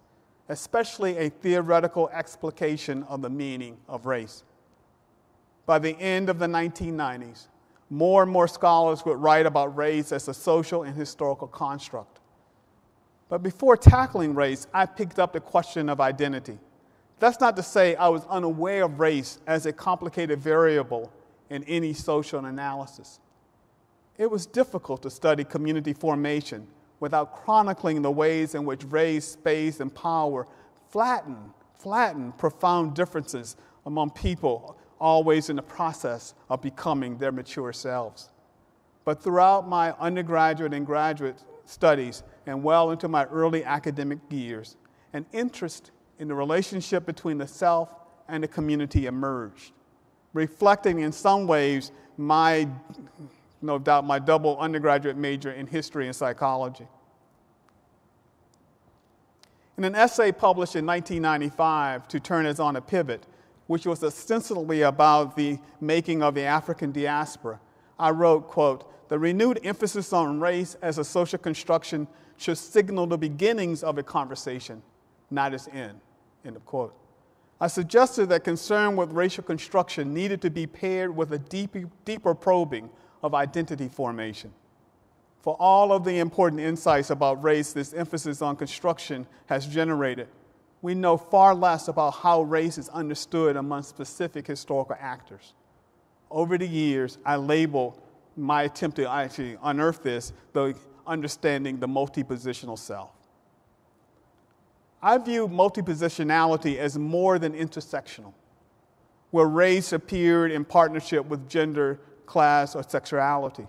especially a theoretical explication of the meaning of race. By the end of the 1990s, more and more scholars would write about race as a social and historical construct. But before tackling race, I picked up the question of identity. That's not to say I was unaware of race as a complicated variable in any social analysis. It was difficult to study community formation without chronicling the ways in which race, space, and power flatten profound differences among people, always in the process of becoming their mature selves. But throughout my undergraduate and graduate studies and well into my early academic years, an interest in the relationship between the self and the community emerged, reflecting in some ways no doubt my double undergraduate major in history and psychology. In an essay published in 1995, To Turn Is on a Pivot, which was ostensibly about the making of the African diaspora, I wrote, quote, "The renewed emphasis on race as a social construction should signal the beginnings of a conversation, not its end," end of quote. I suggested that concern with racial construction needed to be paired with a deeper probing of identity formation. For all of the important insights about race this emphasis on construction has generated, we know far less about how race is understood among specific historical actors. Over the years, I labeled my attempt to actually unearth this, the understanding the multi-positional self. I view multi-positionality as more than intersectional, where race appeared in partnership with gender, class, or sexuality.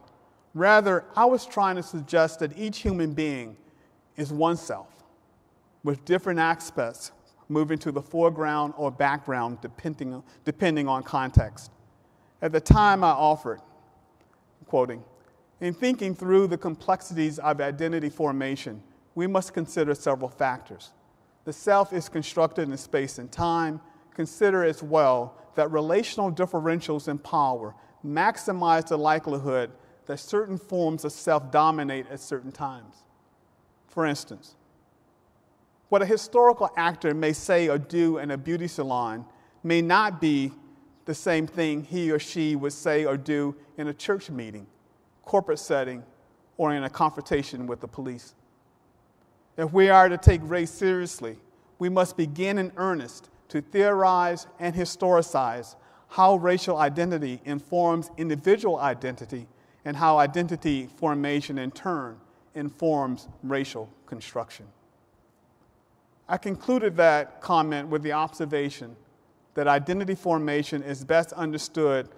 Rather, I was trying to suggest that each human being is one self, with different aspects moving to the foreground or background depending on context. At the time I offered, quoting, "In thinking through the complexities of identity formation, we must consider several factors. The self is constructed in space and time. Consider as well that relational differentials in power maximize the likelihood that certain forms of self dominate at certain times. For instance, what a historical actor may say or do in a beauty salon may not be the same thing he or she would say or do in a church meeting, corporate setting, or in a confrontation with the police. If we are to take race seriously, we must begin in earnest to theorize and historicize how racial identity informs individual identity and how identity formation in turn informs racial construction." I concluded that comment with the observation that identity formation is best understood,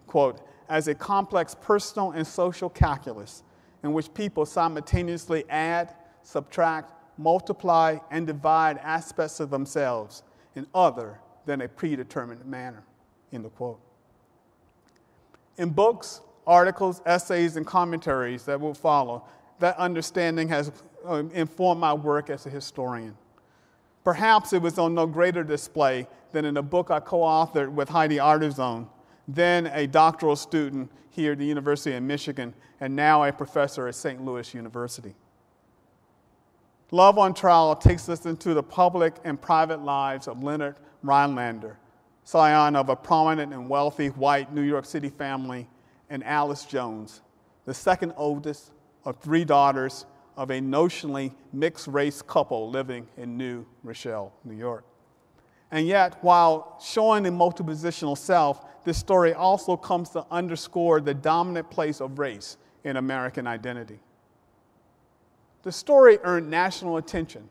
quote, "as a complex personal and social calculus in which people simultaneously add, subtract, multiply, and divide aspects of themselves in other than a predetermined manner," end of quote. In books, articles, essays, and commentaries that will follow, that understanding has informed my work as a historian. Perhaps it was on no greater display than in a book I co-authored with Heidi Artizon, then a doctoral student here at the University of Michigan and now a professor at St. Louis University. Love on Trial takes us into the public and private lives of Leonard Rhinelander, scion of a prominent and wealthy white New York City family, and Alice Jones, the second oldest of 3 daughters of a notionally mixed-race couple living in New Rochelle, New York. And yet, while showing the multi-positional self, this story also comes to underscore the dominant place of race in American identity. The story earned national attention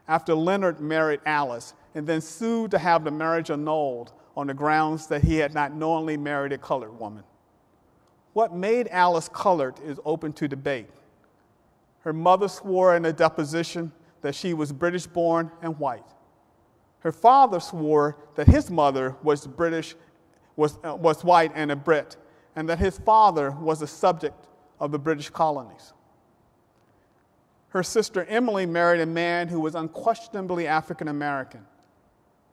after Leonard married Alice and then sued to have the marriage annulled on the grounds that he had not knowingly married a colored woman. What made Alice colored is open to debate. Her mother swore in a deposition that she was British-born and white. Her father swore that his mother was white and a Brit, and that his father was a subject of the British colonies. Her sister Emily married a man who was unquestionably African American,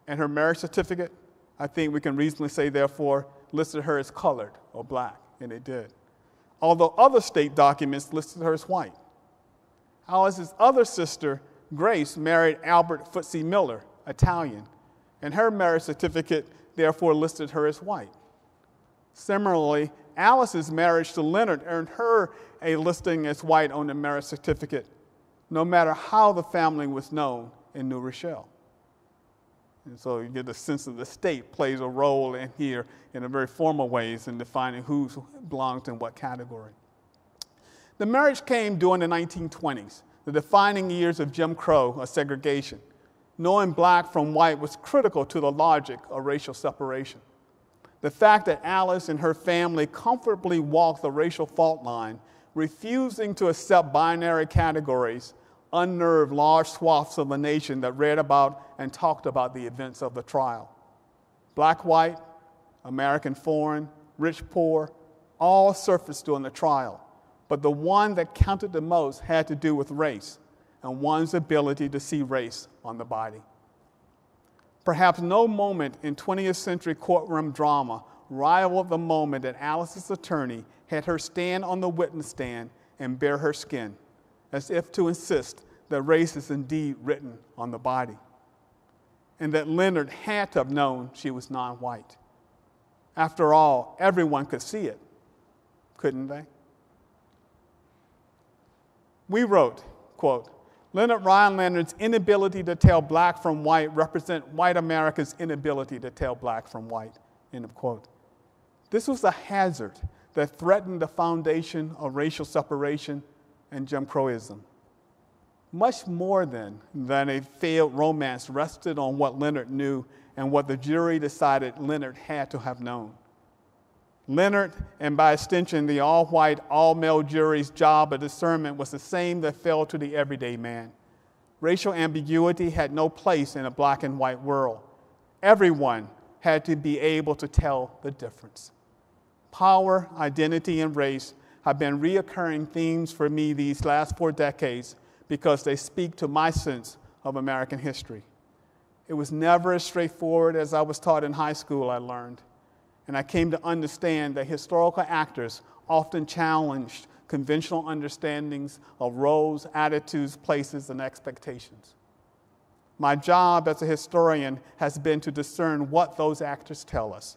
and her marriage certificate, I think we can reasonably say, therefore, listed her as colored or black, and it did. Although other state documents listed her as white. Alice's other sister, Grace, married Albert Footsie Miller, Italian, and her marriage certificate therefore listed her as white. Similarly, Alice's marriage to Leonard earned her a listing as white on the marriage certificate, no matter how the family was known in New Rochelle. And so you get the sense of the state plays a role in here in a very formal ways in defining who belongs in what category. The marriage came during the 1920s, the defining years of Jim Crow or segregation. Knowing black from white was critical to the logic of racial separation. The fact that Alice and her family comfortably walked the racial fault line, refusing to accept binary categories, unnerved large swaths of the nation that read about and talked about the events of the trial. Black, white, American, foreign, rich, poor, all surfaced during the trial. But the one that counted the most had to do with race and one's ability to see race on the body. Perhaps no moment in 20th century courtroom drama rivaled the moment that Alice's attorney had her stand on the witness stand and bare her skin, as if to insist that race is indeed written on the body, and that Leonard had to have known she was non-white. After all, everyone could see it, couldn't they? We wrote, quote, Leonard Rhinelander's inability to tell black from white represent white America's inability to tell black from white, end of quote. This was a hazard that threatened the foundation of racial separation and Jim Crowism. Much more than a failed romance rested on what Leonard knew and what the jury decided Leonard had to have known. Leonard, and by extension, the all-white, all-male jury's job of discernment was the same that fell to the everyday man. Racial ambiguity had no place in a black and white world. Everyone had to be able to tell the difference. Power, identity, and race have been reoccurring themes for me these last 4 decades because they speak to my sense of American history. It was never as straightforward as I was taught in high school, I learned. And I came to understand that historical actors often challenged conventional understandings of roles, attitudes, places, and expectations. My job as a historian has been to discern what those actors tell us.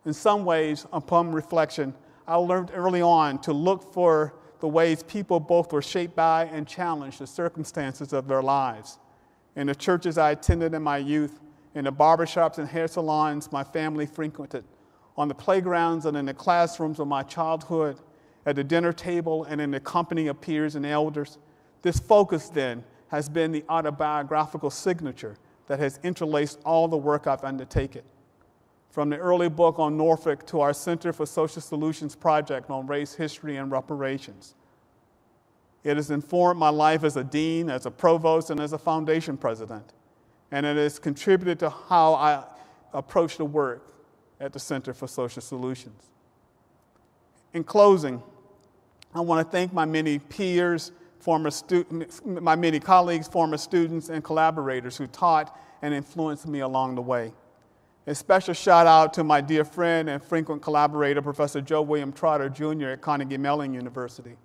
In some ways, upon reflection, I learned early on to look for the ways people both were shaped by and challenged the circumstances of their lives. In the churches I attended in my youth, in the barbershops and hair salons my family frequented, on the playgrounds and in the classrooms of my childhood, at the dinner table and in the company of peers and elders. This focus, then, has been the autobiographical signature that has interlaced all the work I've undertaken. From the early book on Norfolk to our Center for Social Solutions project on race, history, and reparations. It has informed my life as a dean, as a provost, and as a foundation president. And it has contributed to how I approach the work at the Center for Social Solutions. In closing, I want to thank my many peers, my many colleagues, former students, and collaborators who taught and influenced me along the way. A special shout out to my dear friend and frequent collaborator, Professor Joe William Trotter, Jr. at Carnegie Mellon University,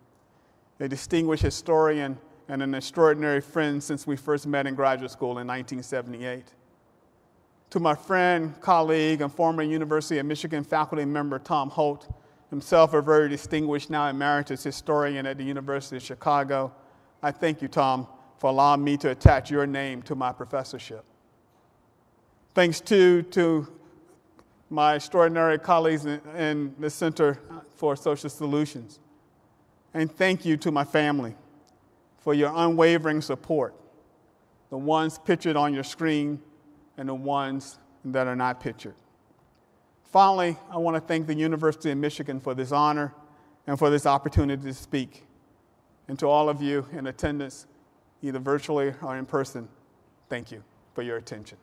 a distinguished historian and an extraordinary friend since we first met in graduate school in 1978. To my friend, colleague, and former University of Michigan faculty member, Tom Holt, himself a very distinguished, now emeritus historian at the University of Chicago, I thank you, Tom, for allowing me to attach your name to my professorship. Thanks to my extraordinary colleagues in the Center for Social Solutions. And thank you to my family for your unwavering support, the ones pictured on your screen and the ones that are not pictured. Finally, I want to thank the University of Michigan for this honor and for this opportunity to speak. And to all of you in attendance, either virtually or in person, thank you for your attention.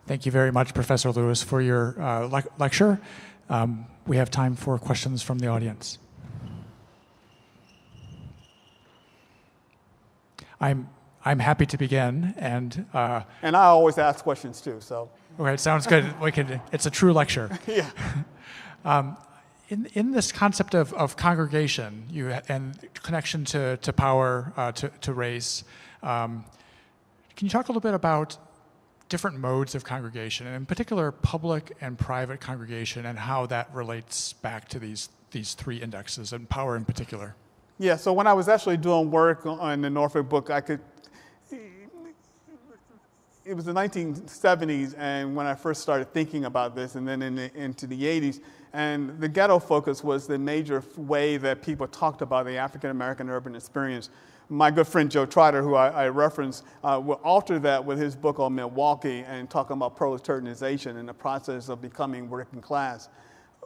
Thank you very much, Professor Lewis, for your lecture. We have time for questions from the audience. I'm happy to begin, and I always ask questions too. So okay, sounds good. It's a true lecture. Yeah. In this concept of congregation, and connection to power, to race, can you talk a little bit about different modes of congregation, and in particular public and private congregation, and how that relates back to these three indexes, and power in particular? Yeah, so when I was actually doing work on the Norfolk book, it was the 1970s, and when I first started thinking about this, and then into the 80s, and the ghetto focus was the major way that people talked about the African-American urban experience. My good friend Joe Trotter, who I referenced, will alter that with his book on Milwaukee and talking about proletarianization and the process of becoming working class.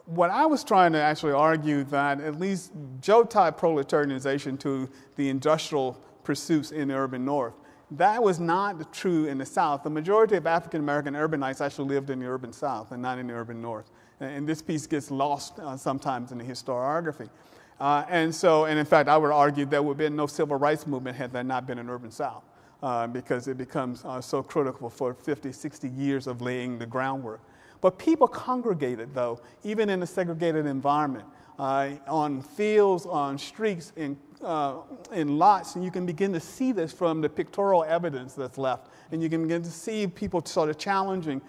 What I was trying to actually argue that at least Joe tied proletarianization to the industrial pursuits in the urban north. That was not true in the South. The majority of African-American urbanites actually lived in the urban South and not in the urban North. And this piece gets lost sometimes in the historiography. And in fact, I would argue there would have been no civil rights movement had there not been an urban South, because it becomes so critical for 50, 60 years of laying the groundwork. But people congregated, though, even in a segregated environment, on fields, on streets, in lots, and you can begin to see this from the pictorial evidence that's left. And you can begin to see people sort of challenging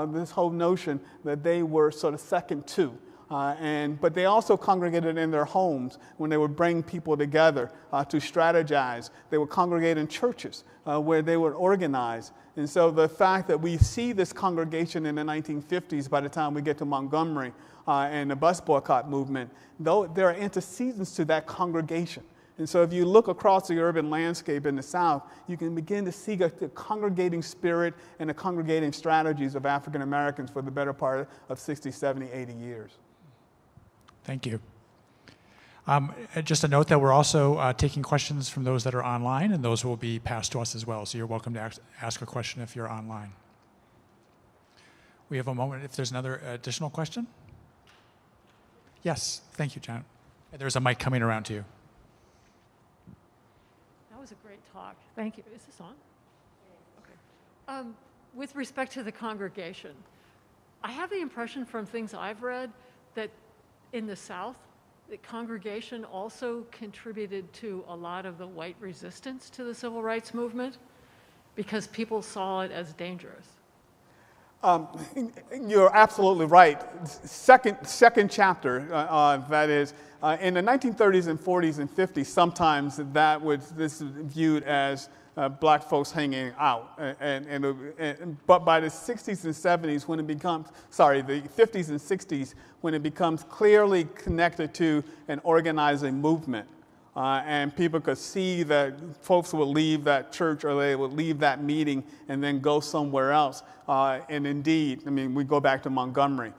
this whole notion that they were sort of second to. But they also congregated in their homes when they would bring people together to strategize. They would congregate in churches where they would organize. And so the fact that we see this congregation in the 1950s, by the time we get to Montgomery and the bus boycott movement, though there are antecedents to that congregation. And so if you look across the urban landscape in the South, you can begin to see the congregating spirit and the congregating strategies of African Americans for the better part of 60, 70, 80 years. Thank you. Just a note that we're also taking questions from those that are online, and those will be passed to us as well. So you're welcome to ask a question if you're online. We have a moment if there's another additional question. Yes, thank you, John. There's a mic coming around to you. That was a great talk. Thank you. Is this on? Okay. With respect to the congregation, I have the impression from things I've read that in the South, the congregation also contributed to a lot of the white resistance to the civil rights movement because people saw it as dangerous. You're absolutely right. Second chapter, that is, in the 1930s and 40s and 50s, sometimes this is viewed as black folks hanging out. But by the 60s and 70s, when it becomes, the 50s and 60s, when it becomes clearly connected to an organizing movement, And people could see that folks would leave that church or they would leave that meeting and then go somewhere else. And indeed, I mean, we go back to Montgomery.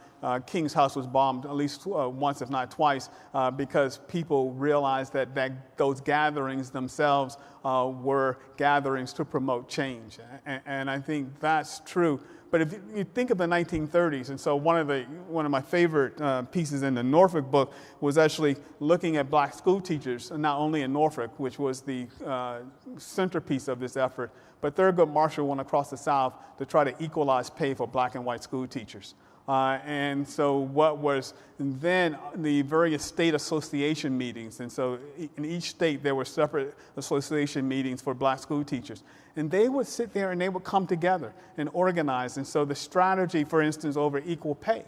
King's house was bombed at least once, if not twice, because people realized that those gatherings themselves were gatherings to promote change. And I think that's true. But if you think of the 1930s, and so one of my favorite pieces in the Norfolk book was actually looking at black school teachers, and not only in Norfolk, which was the centerpiece of this effort, but Thurgood Marshall went across the South to try to equalize pay for black and white school teachers. And so what was then the various state association meetings, and so in each state there were separate association meetings for black school teachers. And they would sit there and they would come together and organize. And so the strategy, for instance, over equal pay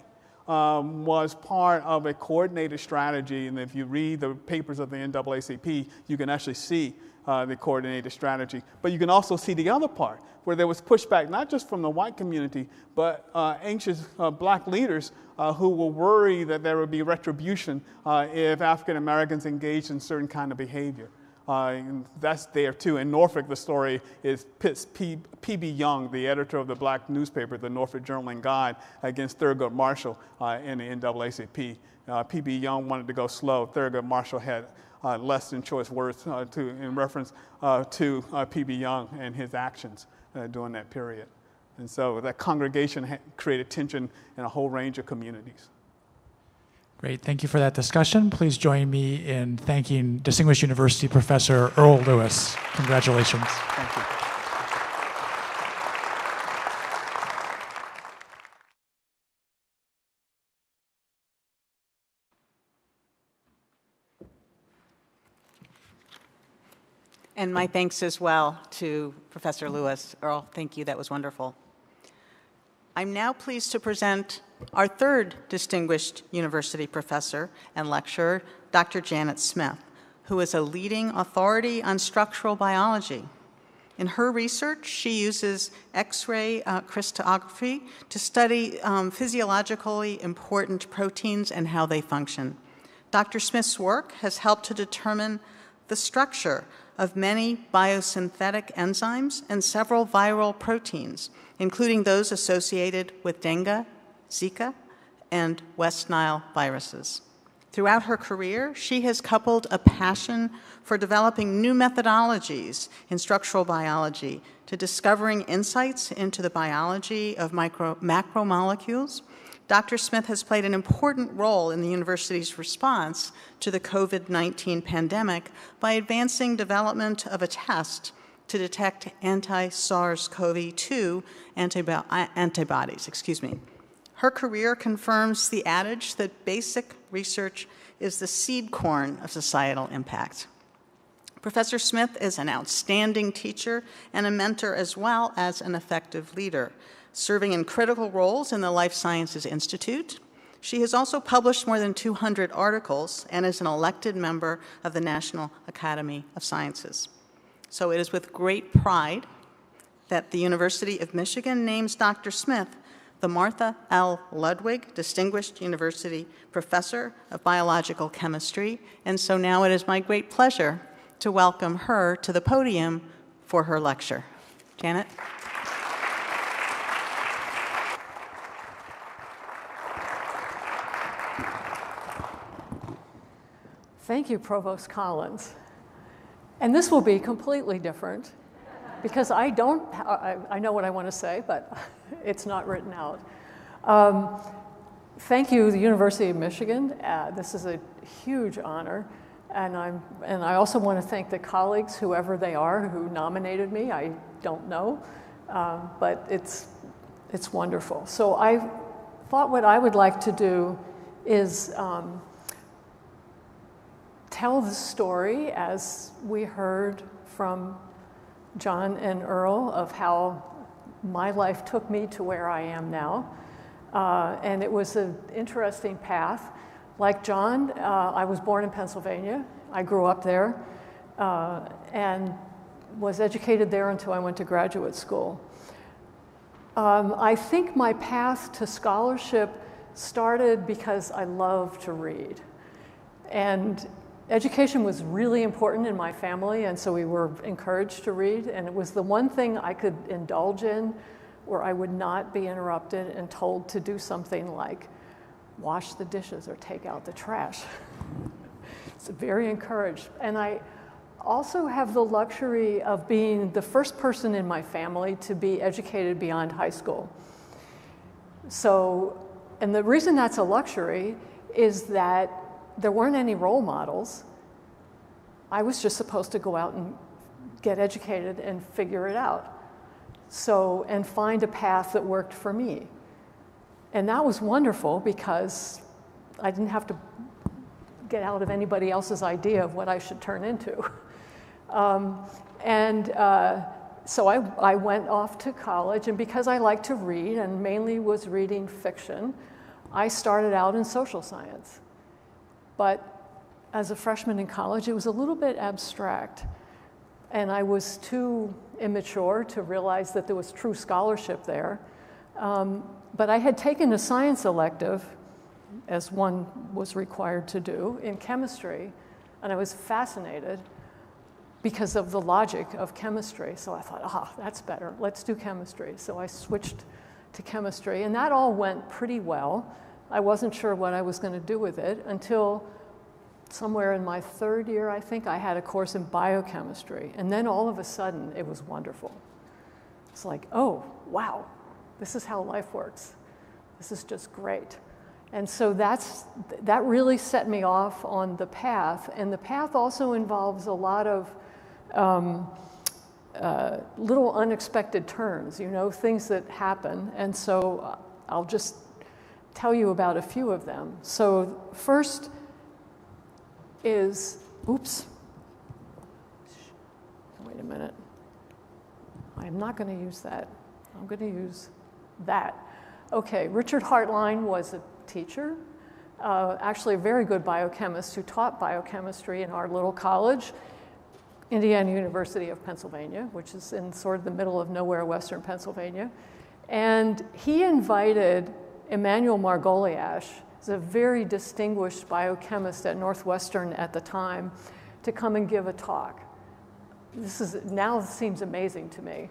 was part of a coordinated strategy. And if you read the papers of the NAACP, you can actually see the coordinated strategy. But you can also see the other part, where there was pushback, not just from the white community, but anxious black leaders who were worried that there would be retribution if African Americans engaged in certain kind of behavior. And that's there too. In Norfolk, the story is pits P.B. Young, the editor of the black newspaper, the Norfolk Journal and Guide, against Thurgood Marshall in the NAACP. P.B. Young wanted to go slow. Thurgood Marshall had less than choice words in reference to P.B. Young and his actions during that period. And so that congregation created tension in a whole range of communities. Great, thank you for that discussion. Please join me in thanking Distinguished University Professor Earl Lewis. Congratulations. Thank you. And my thanks as well to Professor Lewis. Earl, thank you, that was wonderful. I'm now pleased to present our third distinguished university professor and lecturer, Dr. Janet Smith, who is a leading authority on structural biology. In her research, she uses X-ray crystallography to study physiologically important proteins and how they function. Dr. Smith's work has helped to determine the structure of many biosynthetic enzymes and several viral proteins, including those associated with dengue, Zika, and West Nile viruses. Throughout her career, she has coupled a passion for developing new methodologies in structural biology to discovering insights into the biology of macromolecules. Dr. Smith has played an important role in the university's response to the COVID-19 pandemic by advancing development of a test to detect anti-SARS-CoV-2 antibodies. Her career confirms the adage that basic research is the seed corn of societal impact. Professor Smith is an outstanding teacher and a mentor as well as an effective leader, serving in critical roles in the Life Sciences Institute. She has also published more than 200 articles and is an elected member of the National Academy of Sciences. So it is with great pride that the University of Michigan names Dr. Smith the Martha L. Ludwig Distinguished University Professor of Biological Chemistry, and so now it is my great pleasure to welcome her to the podium for her lecture. Janet? Thank you, Provost Collins. And this will be completely different because I know what I want to say, but it's not written out. Thank you, the University of Michigan. This is a huge honor. And I also want to thank the colleagues, whoever they are, who nominated me. I don't know, but it's wonderful. So I thought what I would like to do is tell the story, as we heard from John and Earl, of how my life took me to where I am now. And it was an interesting path. Like John, I was born in Pennsylvania. I grew up there and was educated there until I went to graduate school. I think my path to scholarship started because I love to read. And Education was really important in my family, and so we were encouraged to read, and it was the one thing I could indulge in where I would not be interrupted and told to do something like wash the dishes or take out the trash. It's very encouraged. And I also have the luxury of being the first person in my family to be educated beyond high school. So, and the reason that's a luxury is that there weren't any role models. I was just supposed to go out and get educated and figure it out. So, and find a path that worked for me. And that was wonderful because I didn't have to get out of anybody else's idea of what I should turn into. So I went off to college, and because I like to read and mainly was reading fiction, I started out in social science. But as a freshman in college, it was a little bit abstract. And I was too immature to realize that there was true scholarship there. But I had taken a science elective, as one was required to do, in chemistry, and I was fascinated because of the logic of chemistry. So I thought, that's better, let's do chemistry. So I switched to chemistry, and that all went pretty well. I wasn't sure what I was going to do with it until somewhere in my third year, I think, I had a course in biochemistry. And then all of a sudden, it was wonderful. It's like, oh, wow, this is how life works. This is just great. And so that really set me off on the path. And the path also involves a lot of little unexpected turns, things that happen. And so I'll just tell you about a few of them. So first is, oops, wait a minute. I'm not going to use that. I'm going to use that. Okay, Richard Hartline was a teacher, actually a very good biochemist who taught biochemistry in our little college, Indiana University of Pennsylvania, which is in sort of the middle of nowhere, western Pennsylvania. And he invited Emmanuel Margoliouth, who's a very distinguished biochemist at Northwestern at the time, to come and give a talk. This now seems amazing to me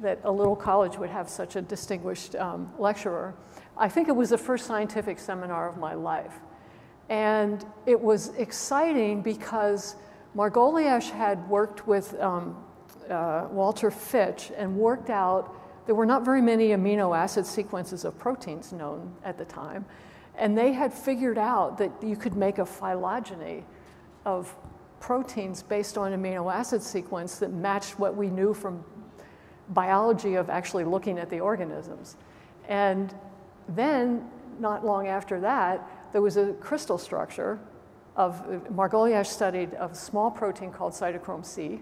that a little college would have such a distinguished lecturer. I think it was the first scientific seminar of my life. And it was exciting because Margoliouth had worked with Walter Fitch and worked out there were not very many amino acid sequences of proteins known at the time. And they had figured out that you could make a phylogeny of proteins based on amino acid sequence that matched what we knew from biology of actually looking at the organisms. And then, not long after that, there was a crystal structure of, Margoliouth studied a small protein called cytochrome C,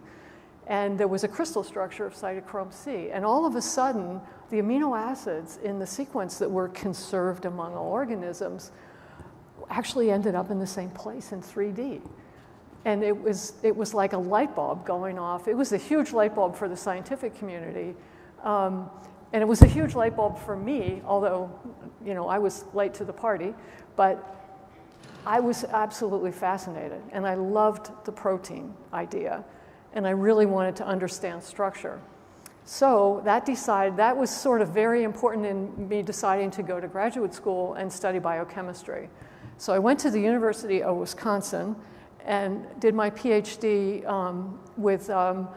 and there was a crystal structure of cytochrome C. And all of a sudden, the amino acids in the sequence that were conserved among all organisms actually ended up in the same place in 3D. And it was like a light bulb going off. It was a huge light bulb for the scientific community. And it was a huge light bulb for me, although, I was late to the party. But I was absolutely fascinated. And I loved the protein idea. And I really wanted to understand structure. So that was sort of very important in me deciding to go to graduate school and study biochemistry. So I went to the University of Wisconsin and did my PhD with or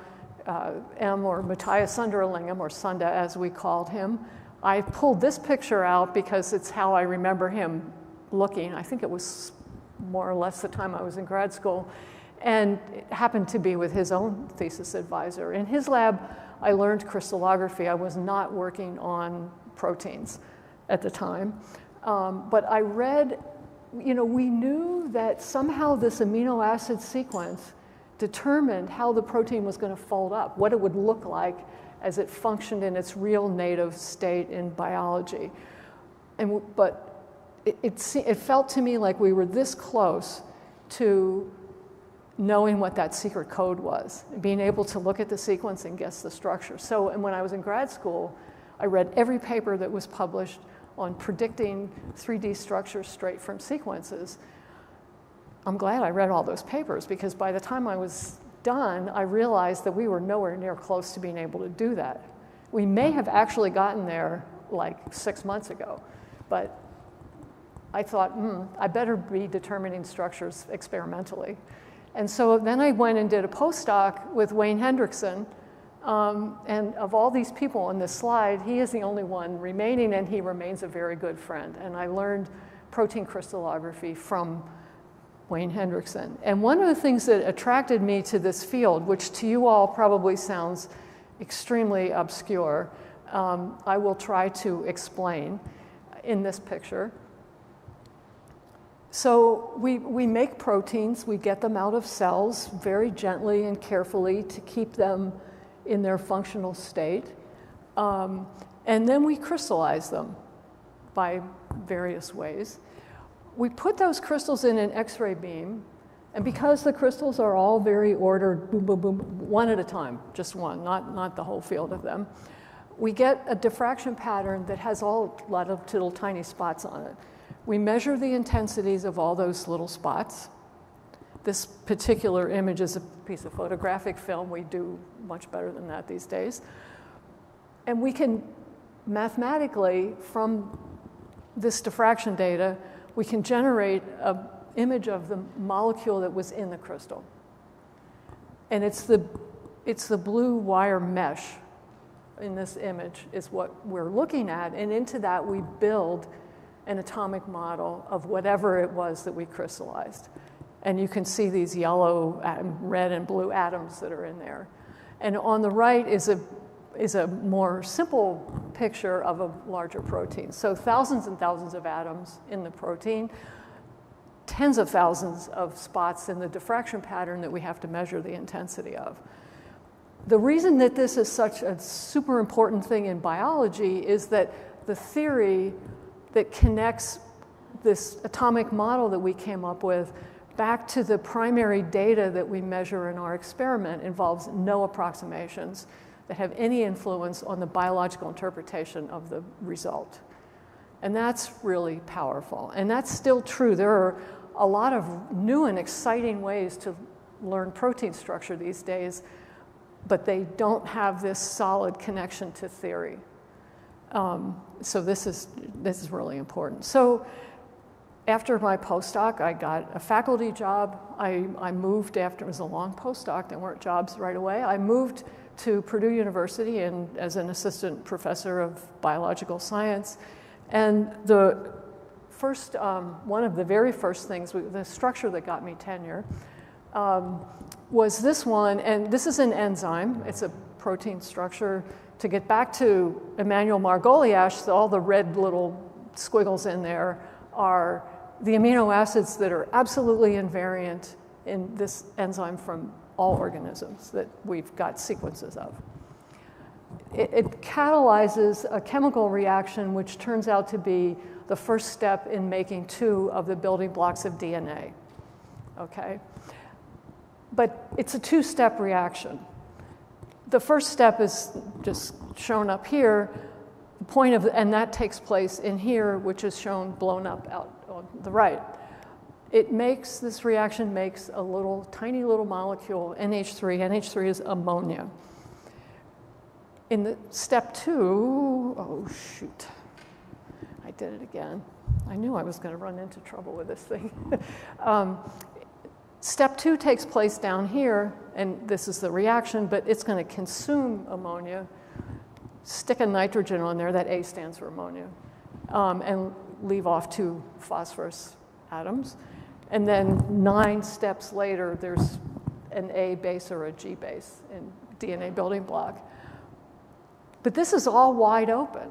Matthias Sunderlingam, or Sunda as we called him. I pulled this picture out because it's how I remember him looking. I think it was more or less the time I was in grad school. And it happened to be with his own thesis advisor. In his lab, I learned crystallography. I was not working on proteins at the time. But I read, we knew that somehow this amino acid sequence determined how the protein was going to fold up, what it would look like as it functioned in its real native state in biology. But it felt to me like we were this close to knowing what that secret code was, being able to look at the sequence and guess the structure. So, and when I was in grad school, I read every paper that was published on predicting 3D structures straight from sequences. I'm glad I read all those papers, because by the time I was done, I realized that we were nowhere near close to being able to do that. We may have actually gotten there like 6 months ago, but I thought, I better be determining structures experimentally. And so then I went and did a postdoc with Wayne Hendrickson, and of all these people on this slide, he is the only one remaining, and he remains a very good friend. And I learned protein crystallography from Wayne Hendrickson. And one of the things that attracted me to this field, which to you all probably sounds extremely obscure, I will try to explain in this picture. So we make proteins, we get them out of cells very gently and carefully to keep them in their functional state. And then we crystallize them by various ways. We put those crystals in an X-ray beam, and because the crystals are all very ordered, boom, boom, boom, one at a time, just one, not the whole field of them, we get a diffraction pattern that has a lot of little tiny spots on it. We measure the intensities of all those little spots. This particular image is a piece of photographic film. We do much better than that these days. And we can mathematically, from this diffraction data, we can generate an image of the molecule that was in the crystal. And it's the blue wire mesh in this image is what we're looking at. And into that, we build an atomic model of whatever it was that we crystallized. And you can see these yellow, red, and blue atoms that are in there. And on the right is a more simple picture of a larger protein. So thousands and thousands of atoms in the protein, tens of thousands of spots in the diffraction pattern that we have to measure the intensity of. The reason that this is such a super important thing in biology is that the theory that connects this atomic model that we came up with back to the primary data that we measure in our experiment involves no approximations that have any influence on the biological interpretation of the result. And that's really powerful. And that's still true. There are a lot of new and exciting ways to learn protein structure these days, but they don't have this solid connection to theory. So this is really important. So after my postdoc, I got a faculty job. I moved after, it was a long postdoc, there weren't jobs right away. I moved to Purdue University and as an assistant professor of biological science. And the first, one of the very first things, the structure that got me tenure, was this one, and this is an enzyme. It's a protein structure. To get back to Emmanuel Margoliouth, all the red little squiggles in there are the amino acids that are absolutely invariant in this enzyme from all organisms that we've got sequences of. It catalyzes a chemical reaction which turns out to be the first step in making 2 of the building blocks of DNA, okay? But it's a 2-step reaction. The first step is just shown up here, the point of, and that takes place in here, which is shown blown up out on the right. This reaction makes a little, tiny little molecule, NH3. NH3 is ammonia. In the step 2, oh shoot, I did it again. I knew I was going to run into trouble with this thing. Step 2 takes place down here, and this is the reaction, but it's going to consume ammonia, stick a nitrogen on there, that A stands for ammonia, and leave off 2 phosphorus atoms. And then 9 steps later, there's an A base or a G base in DNA building block. But this is all wide open.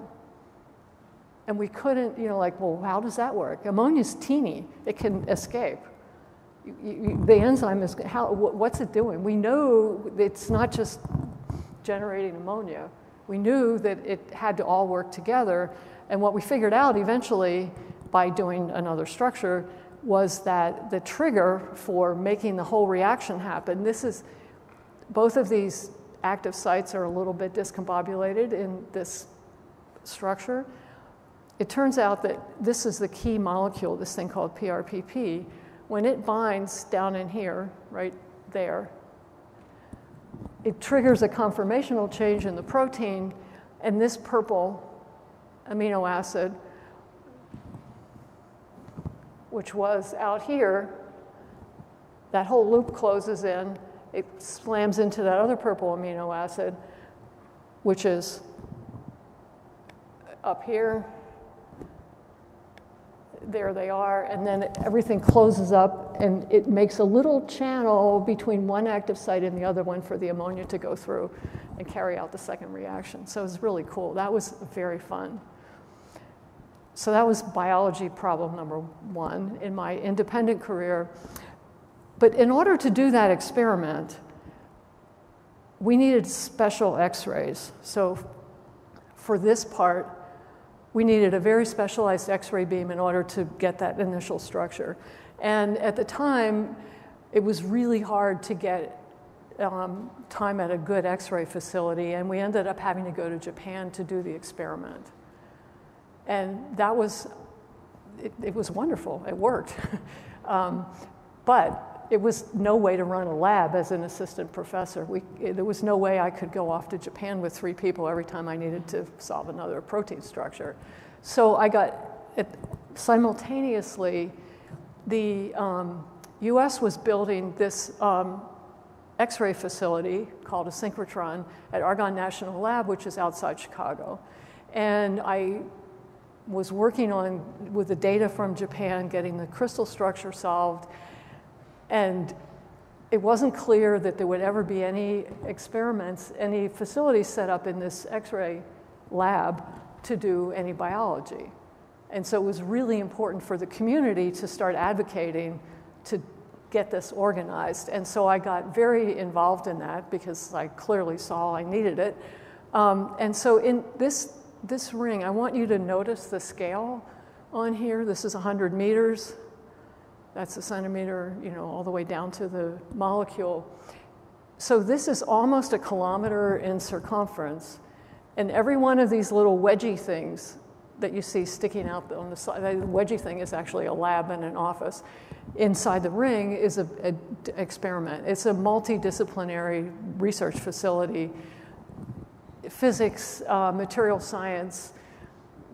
And we couldn't, well, how does that work? Ammonia's teeny. It can escape. The enzyme is, what's it doing? We know it's not just generating ammonia. We knew that it had to all work together. And what we figured out eventually by doing another structure was that the trigger for making the whole reaction happen, both of these active sites are a little bit discombobulated in this structure. It turns out that this is the key molecule, this thing called PRPP, when it binds down in here, right there, it triggers a conformational change in the protein, and this purple amino acid, which was out here, that whole loop closes in, it slams into that other purple amino acid, which is up here. There they are, and then everything closes up, and it makes a little channel between one active site and the other one for the ammonia to go through and carry out the second reaction. So it was really cool. That was very fun. So that was biology problem number one in my independent career. But in order to do that experiment, we needed special X-rays. So for this part, we needed a very specialized X-ray beam in order to get that initial structure. And at the time, it was really hard to get time at a good X-ray facility, and we ended up having to go to Japan to do the experiment. And that was, it was wonderful, it worked. But it was no way to run a lab as an assistant professor. There was no way I could go off to Japan with 3 people every time I needed to solve another protein structure. So I got, simultaneously, the US was building this X-ray facility called a synchrotron at Argonne National Lab, which is outside Chicago. And I was working with the data from Japan, getting the crystal structure solved. And it wasn't clear that there would ever be any experiments, any facilities set up in this X-ray lab to do any biology. And so it was really important for the community to start advocating to get this organized. And so I got very involved in that because I clearly saw I needed it. And so in this ring, I want you to notice the scale on here. This is 100 meters. That's a centimeter, all the way down to the molecule. So this is almost a kilometer in circumference. And every one of these little wedgie things that you see sticking out on the side, the wedgie thing is actually a lab and an office. Inside the ring is an experiment. It's a multidisciplinary research facility. Physics, material science,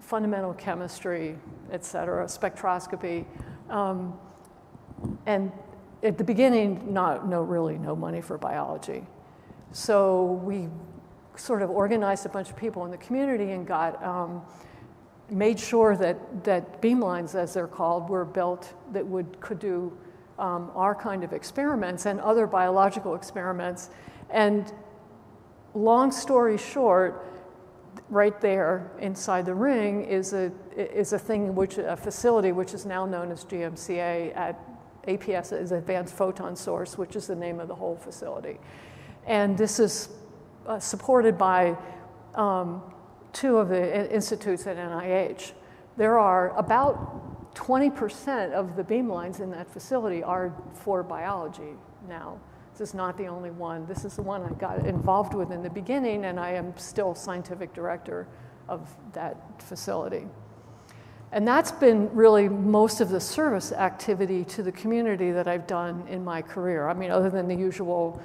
fundamental chemistry, et cetera, spectroscopy. And at the beginning, really no money for biology. So we sort of organized a bunch of people in the community and made sure that beamlines, as they're called, were built that could do our kind of experiments and other biological experiments. And long story short, right there inside the ring is a facility which is now known as GMCA at APS, is Advanced Photon Source, which is the name of the whole facility. And this is supported by 2 of the institutes at NIH. There are about 20% of the beamlines in that facility are for biology now. This is not the only one. This is the one I got involved with in the beginning, and I am still scientific director of that facility. And that's been really most of the service activity to the community that I've done in my career. I mean, other than the usual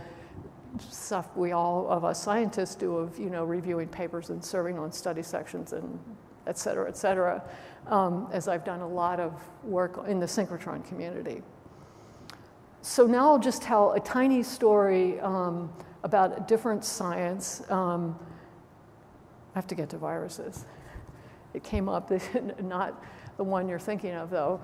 stuff all of us scientists do of, reviewing papers and serving on study sections and et cetera, as I've done a lot of work in the synchrotron community. So now I'll just tell a tiny story about a different science. I have to get to viruses. It came up, not the one you're thinking of, though.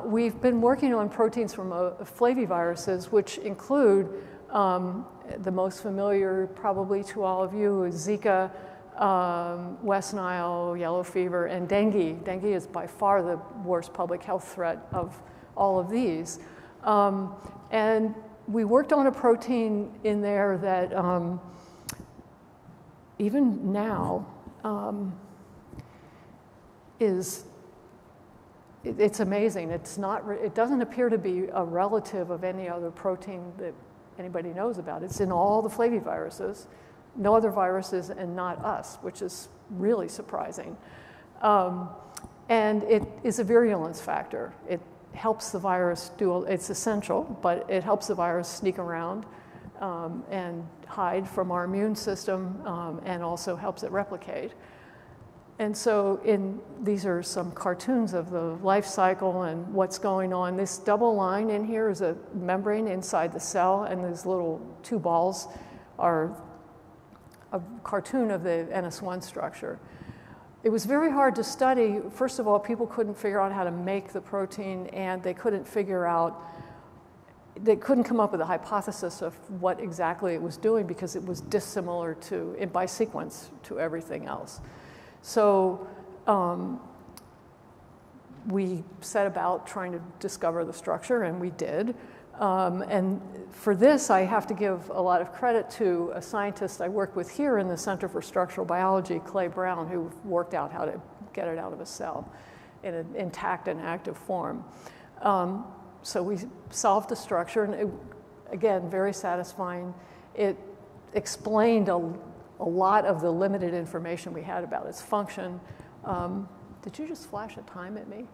We've been working on proteins from flaviviruses, which include the most familiar, probably to all of you, is Zika, West Nile, yellow fever, and dengue. Dengue is by far the worst public health threat of all of these. And we worked on a protein in there that even now it's amazing. It doesn't appear to be a relative of any other protein that anybody knows about. It's in all the flaviviruses, no other viruses, and not us, which is really surprising. And it is a virulence factor. helps the virus it's essential, but it helps the virus sneak around and hide from our immune system, and also helps it replicate. And so these are some cartoons of the life cycle and what's going on. This double line in here is a membrane inside the cell, and these little two balls are a cartoon of the NS1 structure. It was very hard to study. First of all, people couldn't figure out how to make the protein, and they couldn't come up with a hypothesis of what exactly it was doing because it was dissimilar by sequence to everything else. So we set about trying to discover the structure, and we did. And for this, I have to give a lot of credit to a scientist I work with here in the Center for Structural Biology, Clay Brown, who worked out how to get it out of a cell in an intact and active form. So we solved the structure, and again, very satisfying. It explained a lot of the limited information we had about its function. Did you just flash a time at me?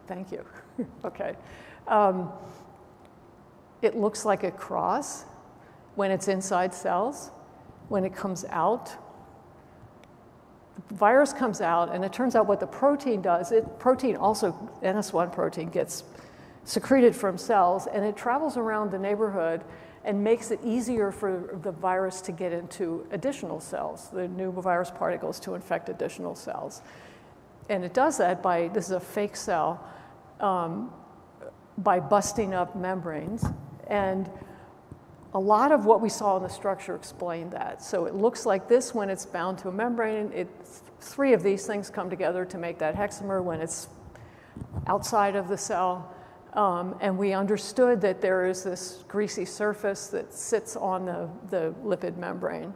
Thank you. Okay. It looks like a cross when it's inside cells. When it comes out, the virus comes out, and it turns out what the protein does, NS1 protein gets secreted from cells, and it travels around the neighborhood and makes it easier for the virus to get into additional cells, the new virus particles to infect additional cells. And it does that this is a fake cell, by busting up membranes. And a lot of what we saw in the structure explained that. So it looks like this when it's bound to a membrane. Three of these things come together to make that hexamer when it's outside of the cell. And we understood that there is this greasy surface that sits on the lipid membrane.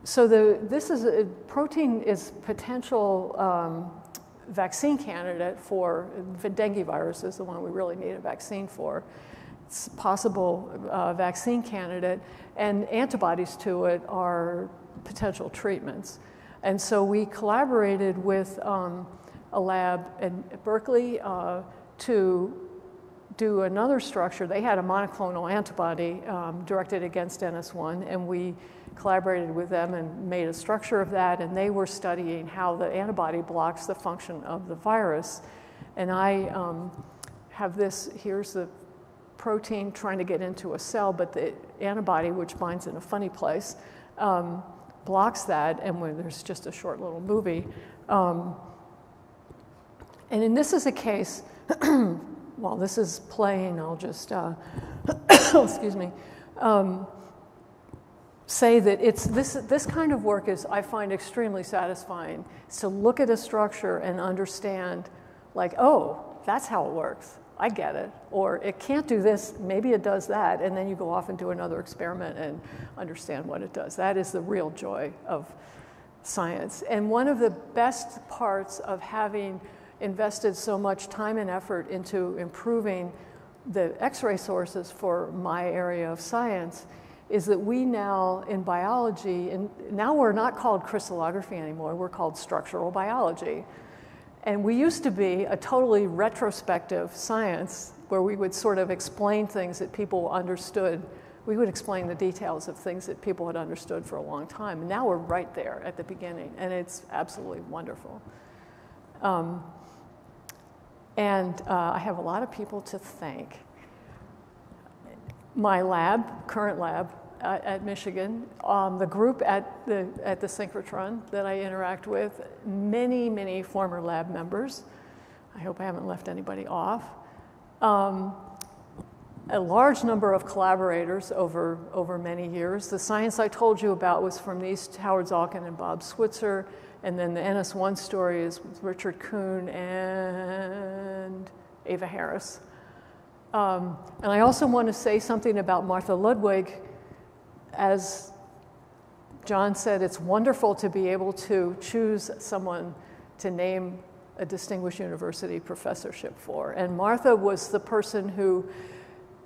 So protein is potential vaccine candidate for the dengue virus is the one we really need a vaccine for. It's a possible vaccine candidate, and antibodies to it are potential treatments. And so we collaborated with a lab at Berkeley to do another structure. They had a monoclonal antibody directed against NS1, and we collaborated with them and made a structure of that, and they were studying how the antibody blocks the function of the virus. And I have here's the protein trying to get into a cell, but the antibody, which binds in a funny place, blocks that, and when there's just a short little movie. And this is a case, while this is playing, I'll just, excuse me, say that this kind of work I find extremely satisfying. It's to look at a structure and understand, like, oh, that's how it works. I get it. Or it can't do this, maybe it does that, and then you go off and do another experiment and understand what it does. That is the real joy of science. And one of the best parts of having invested so much time and effort into improving the X-ray sources for my area of science is that we now in biology, and now we're not called crystallography anymore, we're called structural biology. And we used to be a totally retrospective science where we would sort of explain things that people understood. We would explain the details of things that people had understood for a long time. And now we're right there at the beginning, and it's absolutely wonderful. I have a lot of people to thank. My current lab at Michigan, the group at the synchrotron that I interact with, many, many former lab members. I hope I haven't left anybody off. A large number of collaborators over many years. The science I told you about was from Howard Zalkin and Bob Switzer, and then the NS1 story is with Richard Kuhn and Ava Harris. And I also want to say something about Martha Ludwig. As John said, it's wonderful to be able to choose someone to name a distinguished university professorship for. And Martha was the person who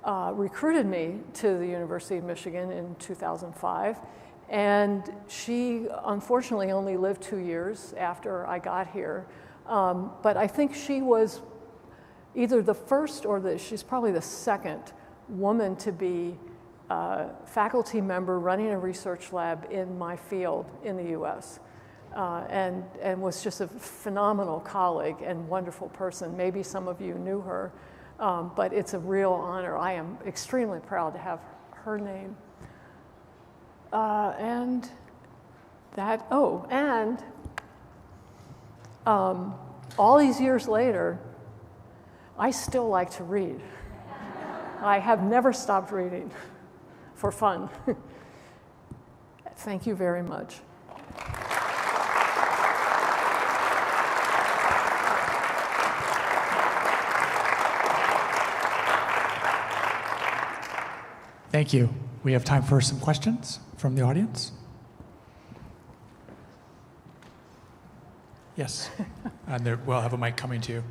recruited me to the University of Michigan in 2005. And she unfortunately only lived 2 years after I got here. But I think she was either the first or she's probably the second woman to be a faculty member running a research lab in my field in the US. And was just a phenomenal colleague and wonderful person. Maybe some of you knew her, but it's a real honor. I am extremely proud to have her name. And all these years later, I still like to read. I have never stopped reading for fun. Thank you very much. Thank you. We have time for some questions from the audience. Yes, and we'll have a mic coming to you.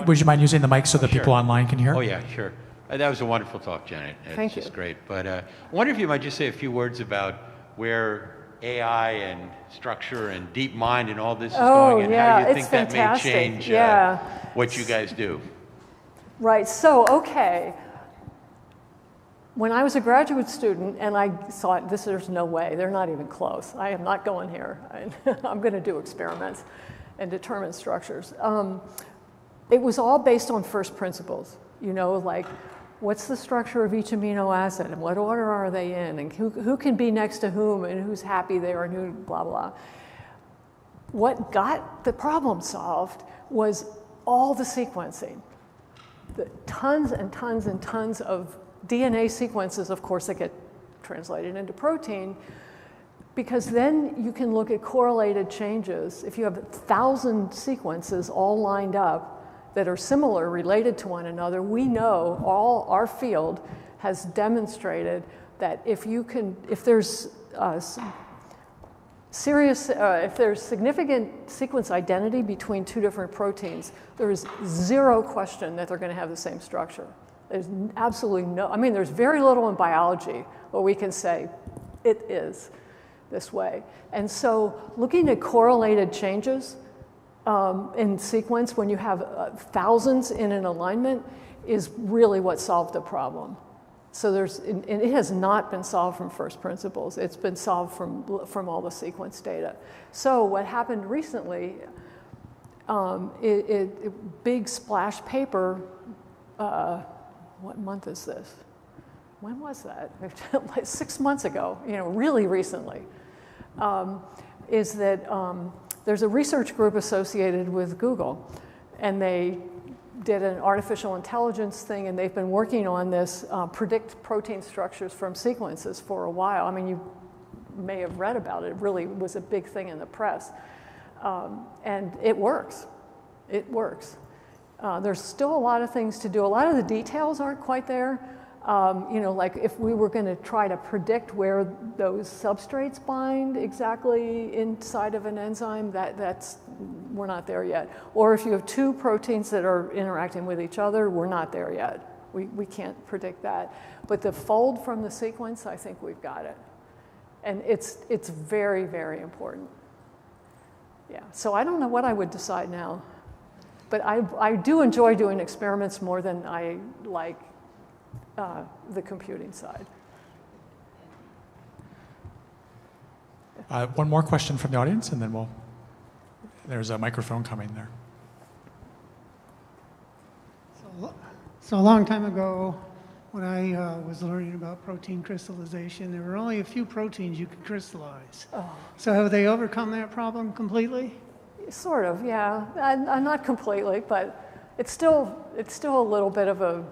Would you mind using the mic so that people online can hear? Oh yeah, sure. That was a wonderful talk, Janet. Thank you. It's great. But I wonder if you might just say a few words about where AI and structure and deep mind and all this is going, and how you think that may change what you guys do. Right, so, okay. When I was a graduate student and I thought, there's no way, they're not even close. I am not going here. I'm going to do experiments and determine structures. It was all based on first principles, like what's the structure of each amino acid and what order are they in and who can be next to whom and who's happy there and who blah, blah. What got the problem solved was all the sequencing. The tons and tons and tons of DNA sequences, of course, that get translated into protein, because then you can look at correlated changes. If you have 1,000 sequences all lined up that are similar, related to one another, we know our field has demonstrated that if there's if there's significant sequence identity between two different proteins, there is zero question that they're going to have the same structure. There's absolutely there's very little in biology where we can say it is this way. And so looking at correlated changes in sequence when you have thousands in an alignment is really what solved the problem. So and it has not been solved from first principles. It's been solved from all the sequence data. So what happened recently, big splash paper, what month is this? When was that? Like 6 months ago, really recently, is that there's a research group associated with Google, and they did an artificial intelligence thing, and they've been working on this predict protein structures from sequences for a while. I mean, you may have read about it. It really was a big thing in the press. And it works. It works. There's still a lot of things to do. A lot of the details aren't quite there. Like if we were going to try to predict where those substrates bind exactly inside of an enzyme, we're not there yet. Or if you have two proteins that are interacting with each other, we're not there yet. We can't predict that. But the fold from the sequence, I think we've got it. And it's very, very important. Yeah, so I don't know what I would decide now. But I do enjoy doing experiments more than I like the computing side. One more question from the audience, and then there's a microphone coming there. So a long time ago, when I was learning about protein crystallization, there were only a few proteins you could crystallize. Oh. So have they overcome that problem completely? Sort of, yeah. Not completely, but it's still a little bit of a,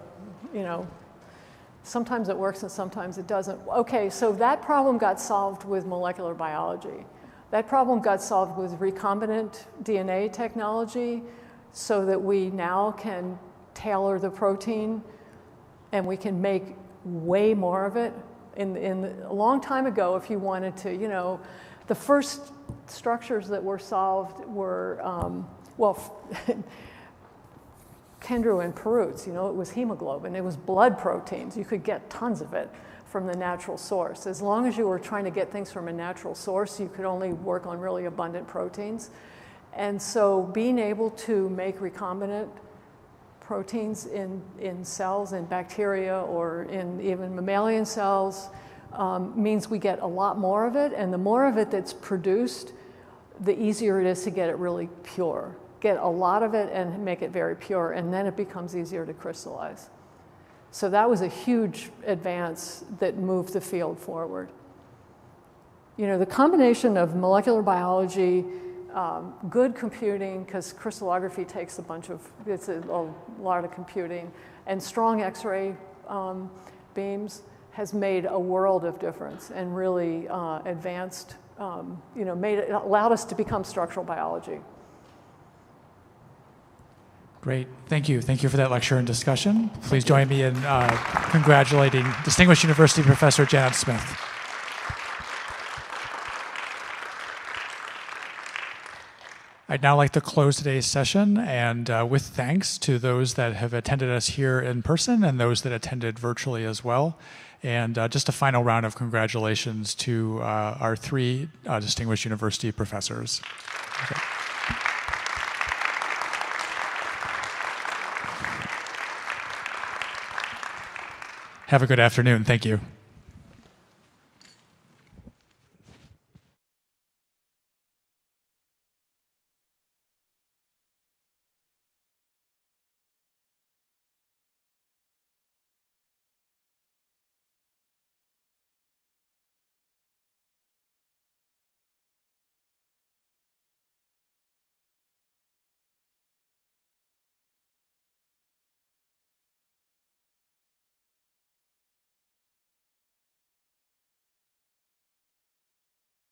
sometimes it works and sometimes it doesn't. Okay, so that problem got solved with molecular biology. That problem got solved with recombinant DNA technology so that we now can tailor the protein and we can make way more of it. A long time ago, if you wanted to, the first structures that were solved were, Kendrew and Perutz, you know, it was hemoglobin, it was blood proteins. You could get tons of it from the natural source. As long as you were trying to get things from a natural source, you could only work on really abundant proteins. And so being able to make recombinant proteins in cells, in bacteria, or in even mammalian cells means we get a lot more of it, and the more of it that's produced, the easier it is to get it really pure. Get a lot of it and make it very pure, and then it becomes easier to crystallize. So that was a huge advance that moved the field forward. You know, the combination of molecular biology, good computing, because crystallography takes it's a lot of computing, and strong X-ray beams has made a world of difference and really advanced, you know, allowed us to become structural biology. Great, thank you. Thank you for that lecture and discussion. Please join me in congratulating Distinguished University Professor Janet Smith. I'd now like to close today's session, and with thanks to those that have attended us here in person and those that attended virtually as well. And just a final round of congratulations to our 3 Distinguished University professors. Okay. Have a good afternoon. Thank you.